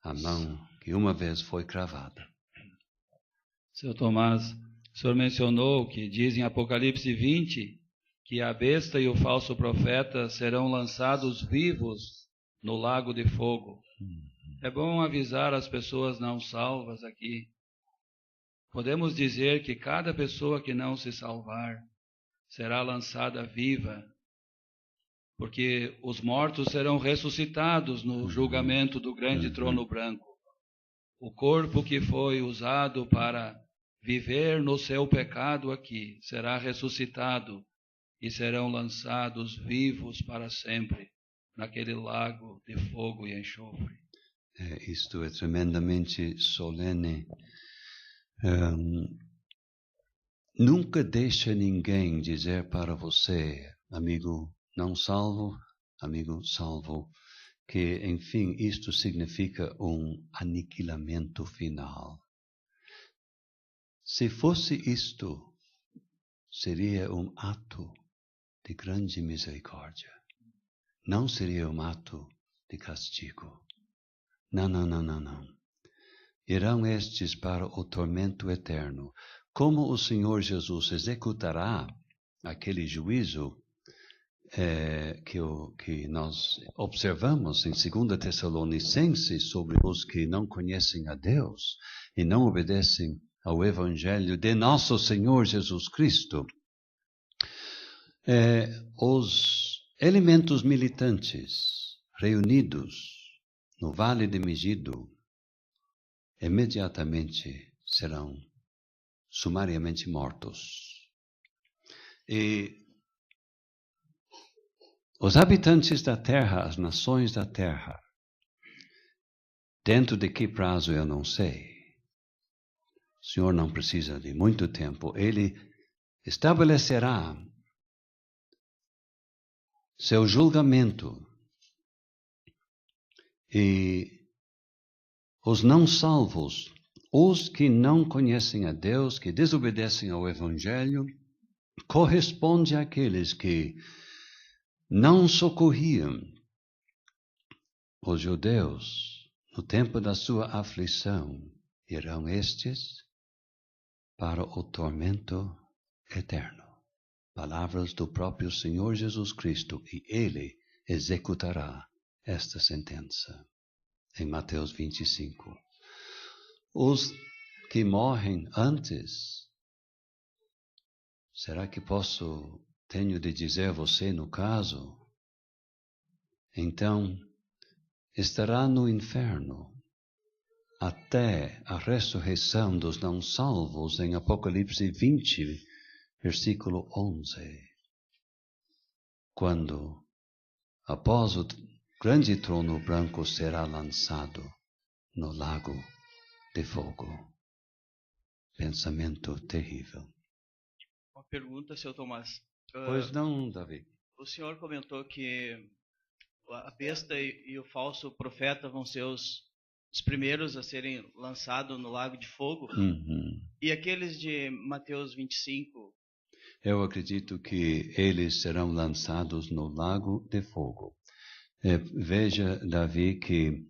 A mão que uma vez foi cravada. Seu Tomás, O senhor mencionou que diz em Apocalipse 20 que a besta e o falso profeta serão lançados vivos no lago de fogo. É bom avisar as pessoas não salvas aqui. Podemos dizer que cada pessoa que não se salvar será lançada viva, porque os mortos serão ressuscitados no julgamento do grande trono branco. O corpo que foi usado para viver no seu pecado aqui será ressuscitado e serão lançados vivos para sempre naquele lago de fogo e enxofre. Isto é tremendamente solene. Nunca deixe ninguém dizer para você, amigo não salvo, amigo salvo, que, enfim, isto significa aniquilamento final. Se fosse isto, seria ato de grande misericórdia. Não seria ato de castigo. Não. Irão estes para o tormento eterno. Como o Senhor Jesus executará aquele juízo que nós observamos em 2 Tessalonicenses sobre os que não conhecem a Deus e não obedecem ao Evangelho de nosso Senhor Jesus Cristo. Os elementos militantes reunidos no Vale de Megido imediatamente serão sumariamente mortos. E os habitantes da terra, as nações da terra, dentro de que prazo eu não sei. O Senhor não precisa de muito tempo. Ele estabelecerá seu julgamento. E os não salvos, os que não conhecem a Deus, que desobedecem ao Evangelho, corresponde àqueles que não socorriam os judeus no tempo da sua aflição. Irão estes para o tormento eterno. Palavras do próprio Senhor Jesus Cristo, e Ele executará esta sentença. Em Mateus 25. Os que morrem antes, será que tenho de dizer a você no caso? Então, estará no inferno até a ressurreição dos não salvos em Apocalipse 20, versículo 11. Quando, após o grande trono branco, será lançado no lago de fogo. Pensamento terrível. Uma pergunta, Sr. Tomás. Pois não, Davi. O senhor comentou que a besta e o falso profeta vão ser os primeiros a serem lançados no lago de fogo. E aqueles de Mateus 25? Eu acredito que eles serão lançados no lago de fogo. Veja, Davi, que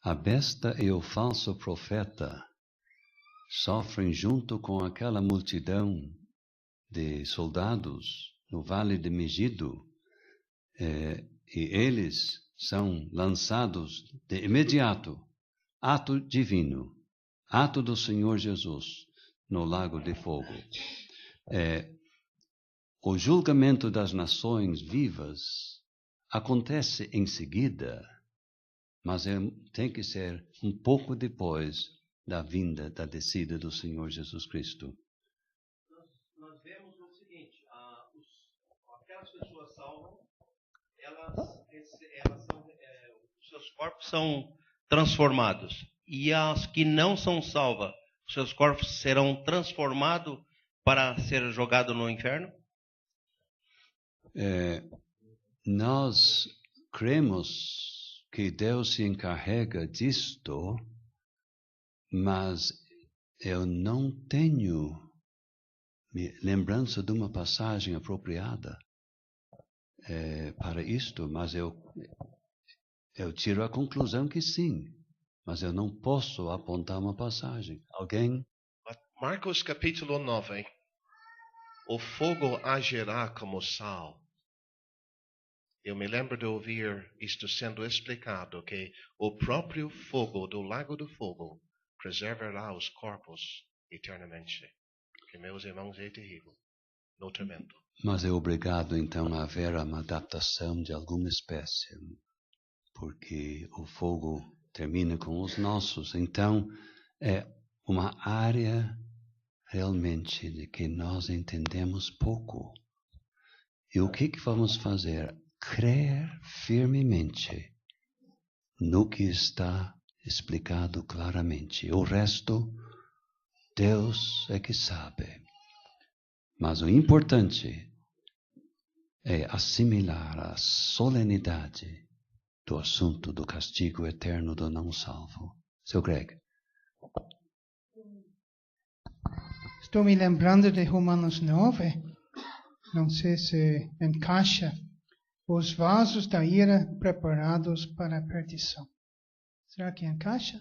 a besta e o falso profeta sofrem junto com aquela multidão de soldados no Vale de Megido, e eles são lançados de imediato, ato divino, ato do Senhor Jesus, no lago de fogo. O julgamento das nações vivas acontece em seguida, mas tem que ser um pouco depois da vinda, da descida do Senhor Jesus Cristo. Nós vemos o seguinte, aquelas pessoas salvas, os seus corpos são transformados. E as que não são salvas, os seus corpos serão transformados para ser jogados no inferno? Nós cremos que Deus se encarrega disto, mas eu não tenho lembrança de uma passagem apropriada para isto, mas eu tiro a conclusão que sim, mas eu não posso apontar uma passagem. Alguém? Marcos capítulo 9. O fogo agirá como sal. Eu me lembro de ouvir isto sendo explicado, que o próprio fogo do lago do fogo preservará os corpos eternamente. Que, meus irmãos, é terrível. No tremendo. Mas é obrigado, então, a haver uma adaptação de alguma espécie, porque o fogo termina com os nossos. Então, é uma área realmente de que nós entendemos pouco. E o que vamos fazer? Crer firmemente no que está explicado claramente. O resto, Deus é que sabe. Mas o importante é assimilar a solenidade do assunto do castigo eterno do não salvo. Seu Greg. Estou me lembrando de Romanos 9. Não sei se encaixa. Os vasos da ira preparados para a perdição. Será que encaixa?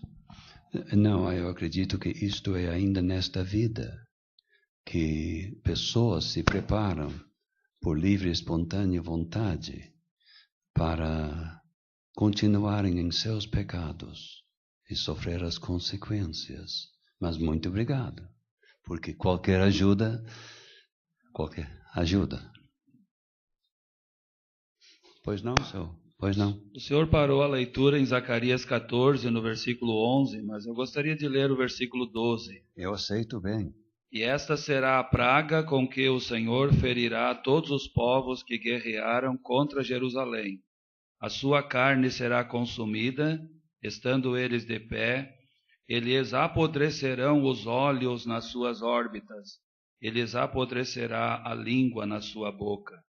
Não, eu acredito que isto é ainda nesta vida, que pessoas se preparam por livre e espontânea vontade para continuarem em seus pecados e sofrer as consequências. Mas muito obrigado, porque qualquer ajuda. Pois não, senhor? Pois não. O senhor parou a leitura em Zacarias 14, no versículo 11, mas eu gostaria de ler o versículo 12. Eu aceito bem. E esta será a praga com que o Senhor ferirá todos os povos que guerrearam contra Jerusalém. A sua carne será consumida, estando eles de pé, e lhes apodrecerão os olhos nas suas órbitas, e lhes apodrecerá a língua na sua boca.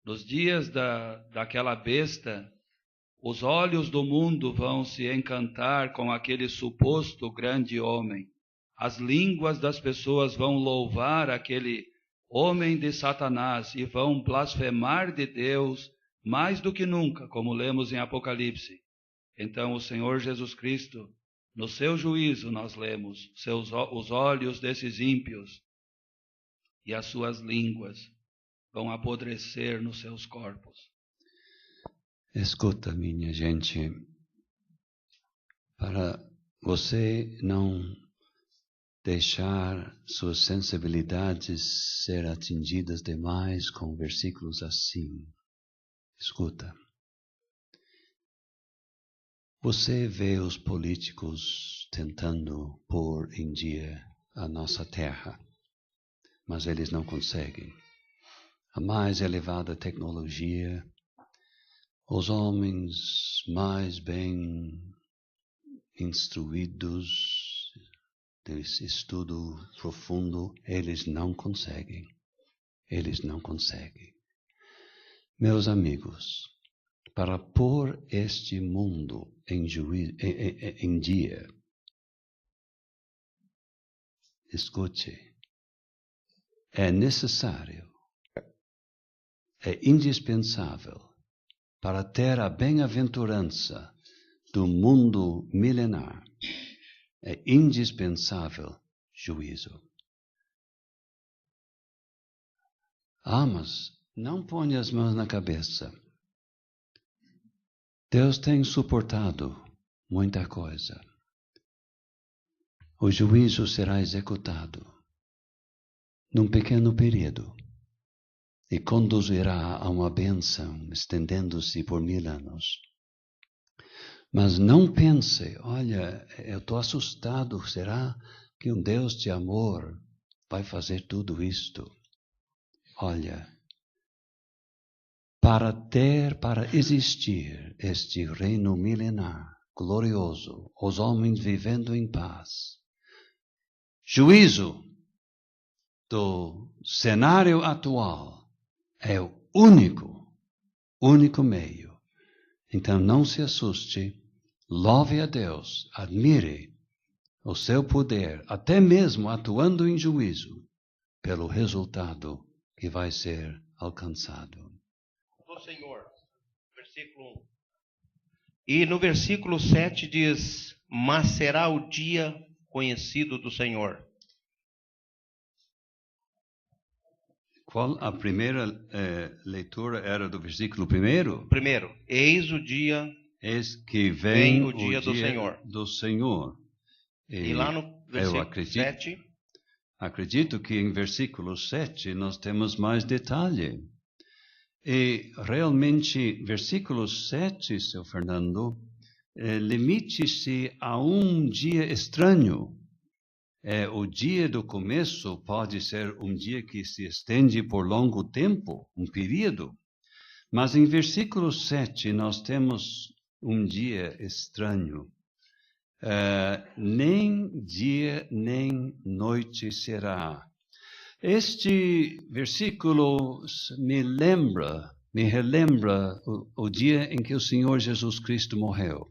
Nos dias daquela besta, os olhos do mundo vão se encantar com aquele suposto grande homem. As línguas das pessoas vão louvar aquele homem de Satanás e vão blasfemar de Deus mais do que nunca, como lemos em Apocalipse. Então o Senhor Jesus Cristo, no seu juízo nós lemos, os olhos desses ímpios e as suas línguas vão apodrecer nos seus corpos. Escuta, minha gente, para você não deixar suas sensibilidades ser atingidas demais com versículos assim. Escuta. Você vê os políticos tentando pôr em dia a nossa terra, mas eles não conseguem. A mais elevada tecnologia, os homens mais bem instruídos desse estudo profundo, eles não conseguem. Eles não conseguem. Meus amigos, para pôr este mundo em dia, escute, é necessário, é indispensável para ter a bem-aventurança do mundo milenar. É indispensável juízo. Mas não ponha as mãos na cabeça. Deus tem suportado muita coisa. O juízo será executado num pequeno período e conduzirá a uma bênção estendendo-se por 1000 anos. Mas não pense, olha, eu estou assustado, será que um Deus de amor vai fazer tudo isto? Olha, para existir este reino milenar, glorioso, os homens vivendo em paz, juízo do cenário atual é o único meio. Então não se assuste, louve a Deus, admire o seu poder, até mesmo atuando em juízo, pelo resultado que vai ser alcançado. Do Senhor, versículo 1. E no versículo 7 diz: mas será o dia conhecido do Senhor. Qual a primeira leitura era do versículo 1? Primeiro, eis o dia, Eis que vem o dia do Senhor. Do Senhor. E lá no versículo 7... Acredito que em versículo 7 nós temos mais detalhe. E realmente, versículo 7, seu Fernando, limite-se a um dia estranho. O dia do começo pode ser um dia que se estende por longo tempo, um período. Mas em versículo 7 nós temos um dia estranho. Nem dia nem noite será. Este versículo me relembra o dia em que o Senhor Jesus Cristo morreu,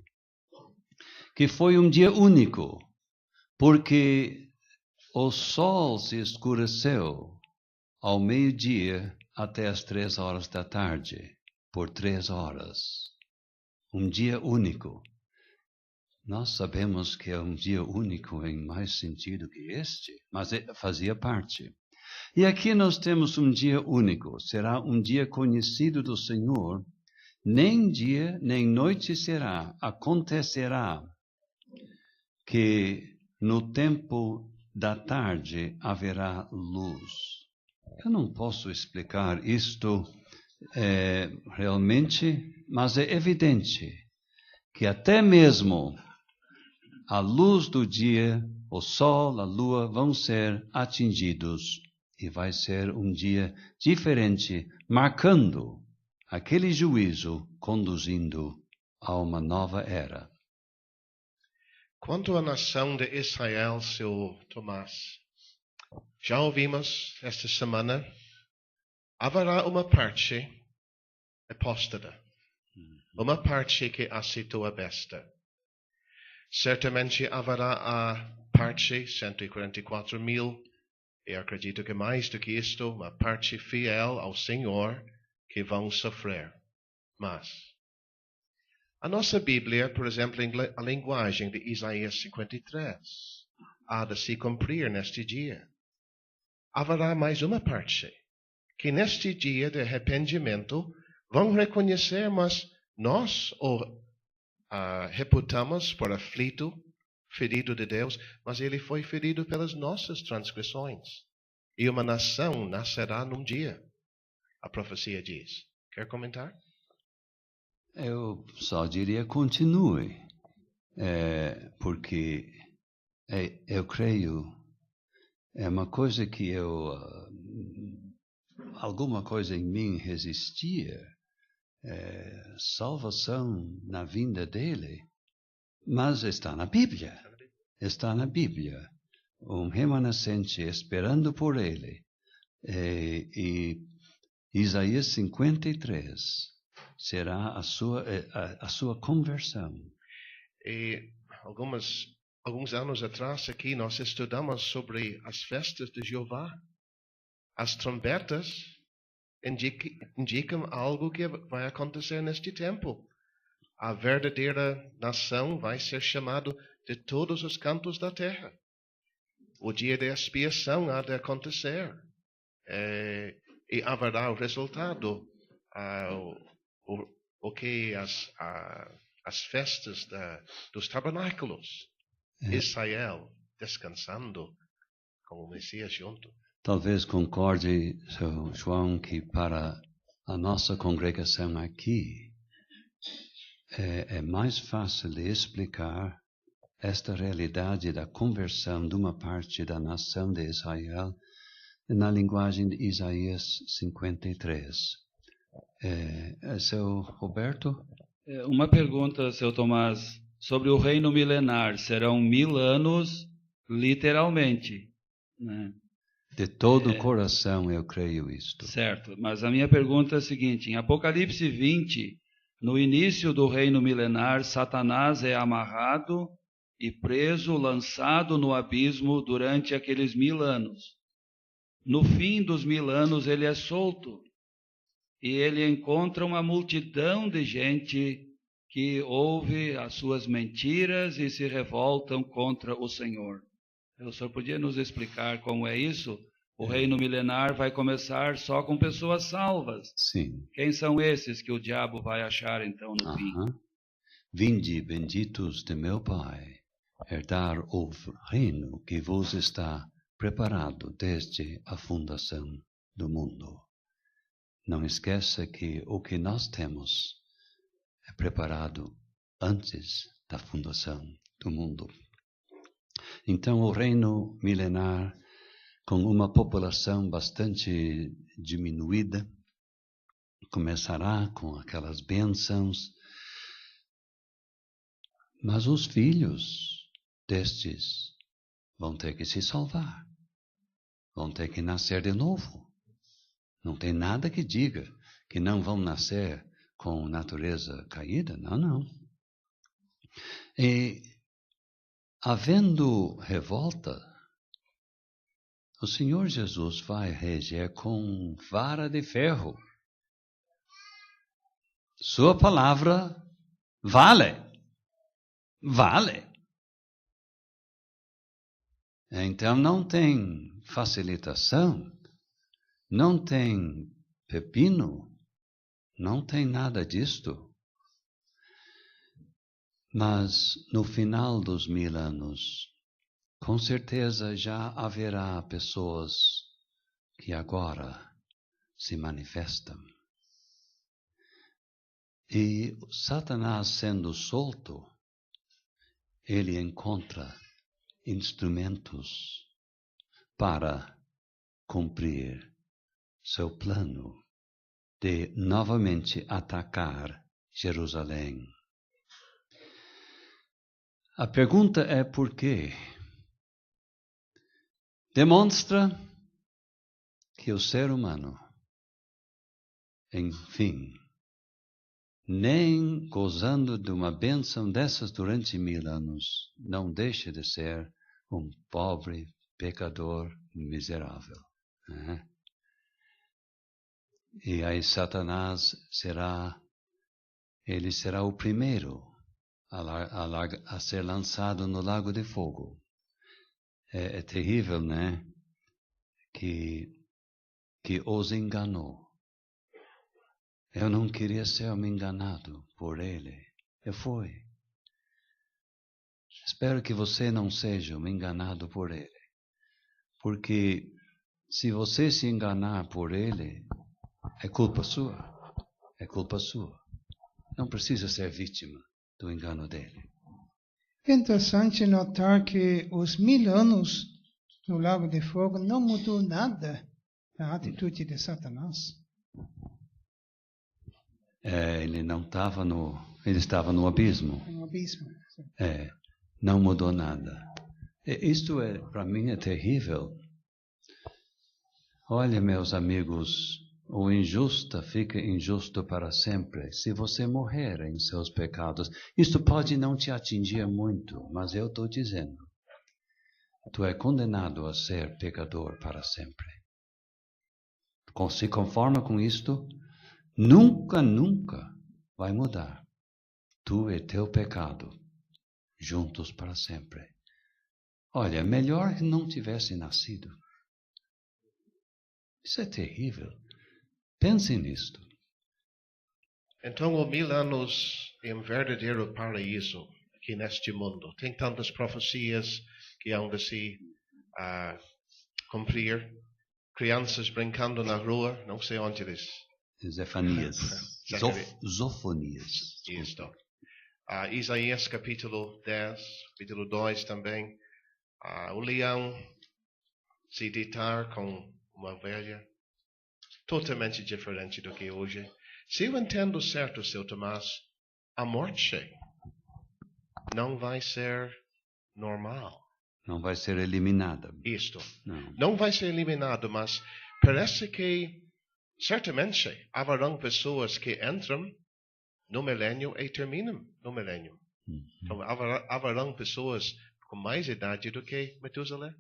que foi um dia único, porque o sol se escureceu ao meio-dia até as 3 horas da tarde, por 3 horas. Um dia único. Nós sabemos que é um dia único em mais sentido que este, mas fazia parte. E aqui nós temos um dia único. Será um dia conhecido do Senhor. Nem dia, nem noite será. Acontecerá que no tempo da tarde haverá luz. Eu não posso explicar isto realmente, mas é evidente que até mesmo a luz do dia, o sol, a lua vão ser atingidos e vai ser um dia diferente, marcando aquele juízo, conduzindo a uma nova era. Quanto à nação de Israel, seu Tomás, já ouvimos esta semana, haverá uma parte apóstata, uma parte que aceitou a besta. Certamente haverá a parte, 144 mil, e acredito que mais do que isto, uma parte fiel ao Senhor que vão sofrer. Mas a nossa Bíblia, por exemplo, a linguagem de Isaías 53, há de se cumprir neste dia. Haverá mais uma parte, que neste dia de arrependimento vão reconhecer, mas nós o reputamos por aflito, ferido de Deus, mas ele foi ferido pelas nossas transgressões. E uma nação nascerá num dia, a profecia diz. Quer comentar? Eu só diria continue, porque eu creio, é uma coisa que alguma coisa em mim resistia, salvação na vinda dele, mas está na Bíblia, um remanescente esperando por ele, e Isaías 53 será a sua conversão. E alguns anos atrás aqui nós estudamos sobre as festas de Jeová. As trombetas indicam algo que vai acontecer neste tempo. A verdadeira nação vai ser chamada de todos os cantos da terra. O dia da expiação há de acontecer. E haverá o resultado. O que as festas dos tabernáculos. Israel descansando como o Messias junto. Talvez concorde, Sr. João, que para a nossa congregação aqui é mais fácil de explicar esta realidade da conversão de uma parte da nação de Israel na linguagem de Isaías 53. Seu Roberto? Uma pergunta, Sr. Tomás, sobre o reino milenar. Serão 1000 anos, literalmente, né? De todo o coração eu creio isto. Certo, mas a minha pergunta é a seguinte: em Apocalipse 20, no início do reino milenar, Satanás é amarrado e preso, lançado no abismo durante aqueles 1000 anos. No fim dos 1000 anos ele é solto e ele encontra uma multidão de gente que ouve as suas mentiras e se revoltam contra o Senhor. O senhor podia nos explicar como é isso? O reino milenar vai começar só com pessoas salvas. Sim. Quem são esses que o diabo vai achar então no fim? Vinde, benditos de meu Pai, herdar o reino que vos está preparado desde a fundação do mundo. Não esqueça que o que nós temos é preparado antes da fundação do mundo. Então, o reino milenar, com uma população bastante diminuída, começará com aquelas bênçãos, mas os filhos destes vão ter que se salvar, vão ter que nascer de novo. Não tem nada que diga que não vão nascer com natureza caída, não. E, havendo revolta, o Senhor Jesus vai reger com vara de ferro. Sua palavra vale. Então não tem facilitação, não tem pepino, não tem nada disto. Mas no final dos 1000 anos, com certeza já haverá pessoas que agora se manifestam. E Satanás sendo solto, ele encontra instrumentos para cumprir seu plano de novamente atacar Jerusalém. A pergunta é por quê? Demonstra que o ser humano, enfim, nem gozando de uma bênção dessas durante 1000 anos, não deixa de ser um pobre pecador miserável. Né? E aí Satanás será o primeiro a ser lançado no lago de fogo. É terrível, né? Que os enganou. Eu não queria ser enganado por ele. Eu fui. Espero que você não seja enganado por ele. Porque se você se enganar por ele, é culpa sua. É culpa sua. Não precisa ser vítima do engano dele. É interessante notar que os 1000 anos no Lago de Fogo não mudou nada na atitude de Satanás. Ele não estava ele estava no abismo. No abismo. Não mudou nada. Isto para mim é terrível. Olha, meus amigos, o injusto fica injusto para sempre. Se você morrer em seus pecados, isto pode não te atingir muito, mas eu estou dizendo, tu é condenado a ser pecador para sempre. Se conforma com isto, nunca vai mudar. Tu e teu pecado, juntos para sempre. Olha, melhor que não tivesse nascido. Isso é terrível. Pense nisto. Então, os 1000 anos é um verdadeiro paraíso aqui neste mundo. Tem tantas profecias que hão de se cumprir. Crianças brincando na rua, não sei onde eles... Zefanias. Zofonias. Isto. Isaías capítulo 10, capítulo 2 também. O leão se deitar com uma ovelha. Totalmente diferente do que hoje. Se eu entendo certo, seu Tomás, a morte não vai ser normal. Não vai ser eliminada. Isto. Não vai ser eliminado, mas parece que certamente haverão pessoas que entram no milênio e terminam no milênio. Então, haverão pessoas com mais idade do que Metusalém.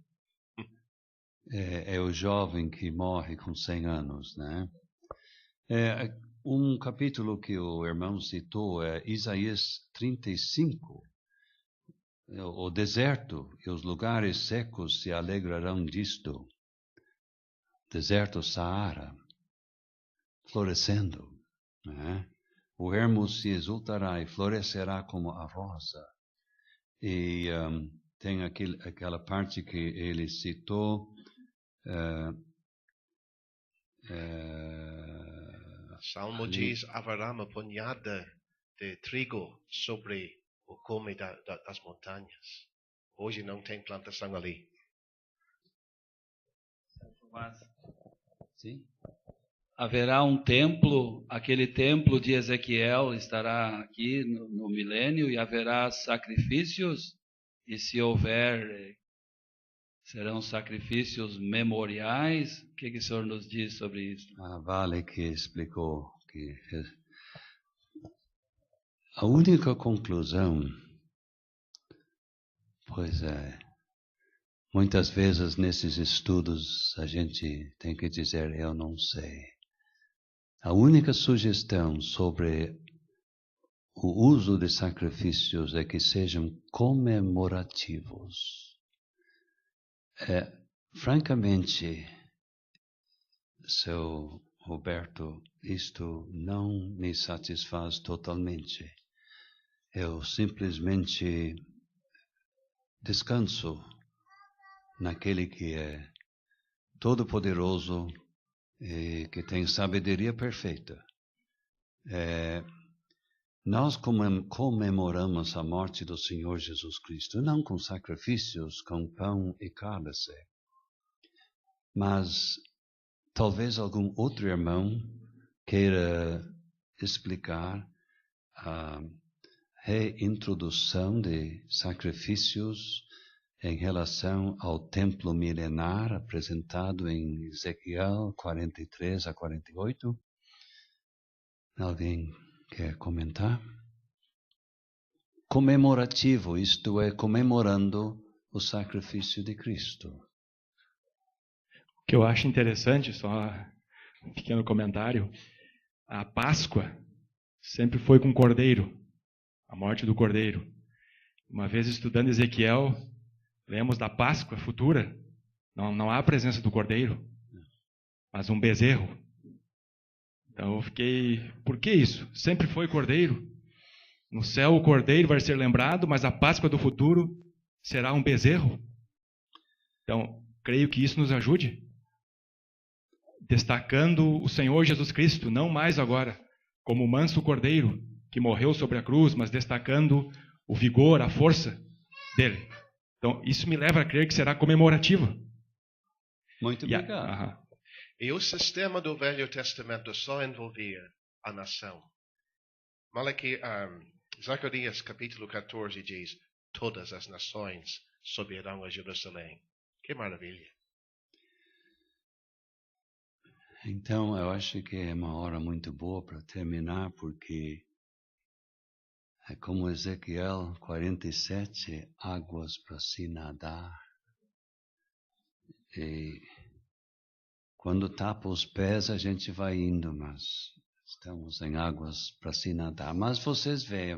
É o jovem que morre com 100 anos, né? Um capítulo que o irmão citou é Isaías 35. O deserto e os lugares secos se alegrarão disto. deserto Saara, florescendo, né? O ermo se exultará e florescerá como a rosa. E tem aquela parte que ele citou. Salmo diz: haverá uma punhada de trigo sobre o cume das montanhas. Hoje não tem plantação ali. Sim. Haverá um templo, aquele templo de Ezequiel estará aqui no milênio e haverá sacrifícios, e se houver, serão sacrifícios memoriais. O que o senhor nos diz sobre isso? Vale que explicou que a única conclusão, pois é, muitas vezes nesses estudos a gente tem que dizer eu não sei. A única sugestão sobre o uso de sacrifícios é que sejam comemorativos. Francamente, seu Roberto, isto não me satisfaz totalmente. Eu simplesmente descanso naquele que é todo-poderoso e que tem sabedoria perfeita. Nós comemoramos a morte do Senhor Jesus Cristo, não com sacrifícios, com pão e cálice. Mas talvez algum outro irmão queira explicar a reintrodução de sacrifícios em relação ao templo milenar apresentado em Ezequiel 43 a 48. Alguém quer comentar? Comemorativo, isto é, comemorando o sacrifício de Cristo. O que eu acho interessante, só um pequeno comentário, a Páscoa sempre foi com cordeiro, a morte do cordeiro. Uma vez estudando Ezequiel, lemos da Páscoa futura, não há a presença do cordeiro, mas um bezerro. Então eu fiquei, por que isso? Sempre foi cordeiro. No céu o cordeiro vai ser lembrado, mas a Páscoa do futuro será um bezerro. Então, creio que isso nos ajude. Destacando o Senhor Jesus Cristo, não mais agora como o manso cordeiro que morreu sobre a cruz, mas destacando o vigor, a força dele. Então, isso me leva a crer que será comemorativa. Muito obrigado. E o sistema do Velho Testamento só envolvia a nação. Zacarias capítulo 14 diz: todas as nações subirão a Jerusalém. Que maravilha. Então, eu acho que é uma hora muito boa para terminar, porque é como Ezequiel 47, águas para se nadar. E quando tapa os pés, a gente vai indo, mas estamos em águas para se nadar. Mas vocês veem,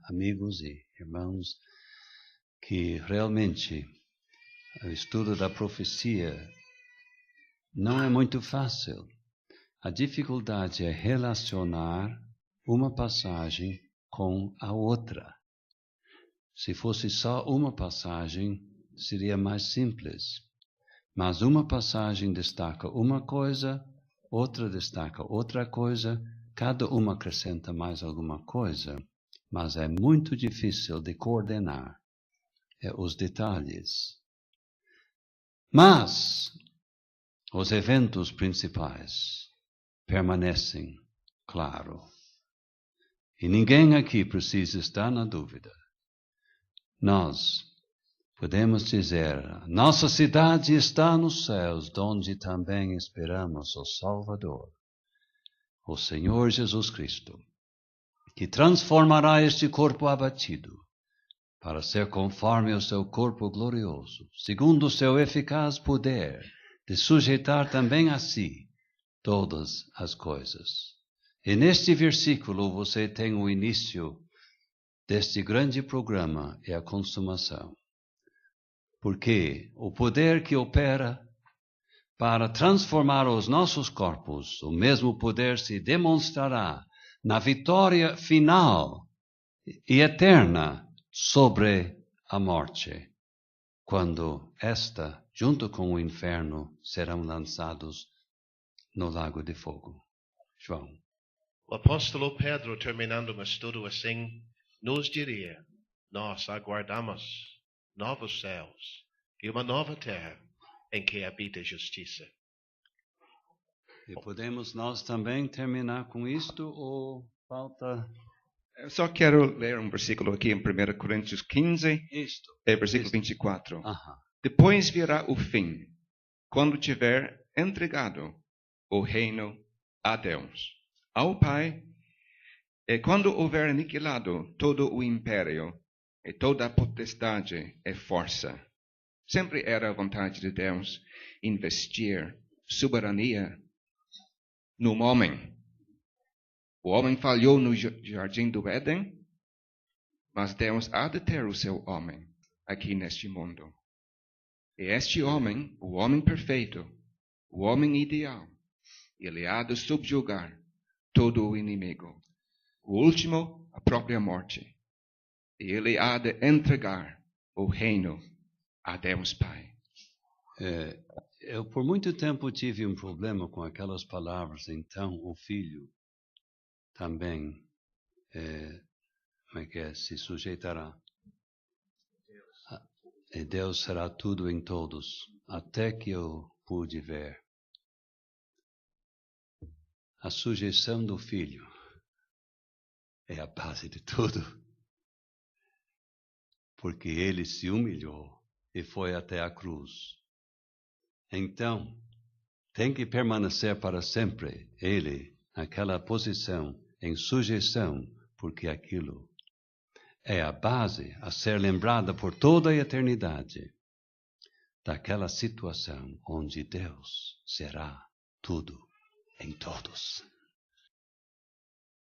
amigos e irmãos, que realmente o estudo da profecia não é muito fácil. A dificuldade é relacionar uma passagem com a outra. Se fosse só uma passagem, seria mais simples. Mas uma passagem destaca uma coisa, outra destaca outra coisa, cada uma acrescenta mais alguma coisa, mas é muito difícil de coordenar os detalhes. Mas os eventos principais permanecem, claro. E ninguém aqui precisa estar na dúvida. Nós podemos dizer, nossa cidade está nos céus, onde também esperamos o Salvador, o Senhor Jesus Cristo, que transformará este corpo abatido para ser conforme o seu corpo glorioso, segundo o seu eficaz poder, de sujeitar também a si todas as coisas. E neste versículo você tem o início deste grande programa e a consumação. Porque o poder que opera para transformar os nossos corpos, o mesmo poder se demonstrará na vitória final e eterna sobre a morte, quando esta, junto com o inferno, serão lançados no lago de fogo. João. O apóstolo Pedro, terminando o estudo assim, nos diria: nós aguardamos novos céus e uma nova terra em que habita a justiça. E podemos nós também terminar com isto ou falta? Eu só quero ler um versículo aqui em 1 Coríntios 15, versículo 24. Depois virá o fim, quando tiver entregado o reino a Deus, ao Pai, e quando houver aniquilado todo o império e toda a potestade e força. Sempre era a vontade de Deus investir soberania no homem. O homem falhou no jardim do Éden, mas Deus há de ter o seu homem aqui neste mundo. E este homem, o homem perfeito, o homem ideal, ele há de subjugar todo o inimigo. O último, a própria morte. E ele há de entregar o reino a Deus Pai. Eu por muito tempo tive um problema com aquelas palavras. Então o Filho também se sujeitará. E Deus será tudo em todos. Até que eu pude ver a sujeição do Filho é a base de tudo. Porque ele se humilhou e foi até a cruz. Então, tem que permanecer para sempre ele naquela posição, em sujeição, porque aquilo é a base a ser lembrada por toda a eternidade daquela situação onde Deus será tudo em todos.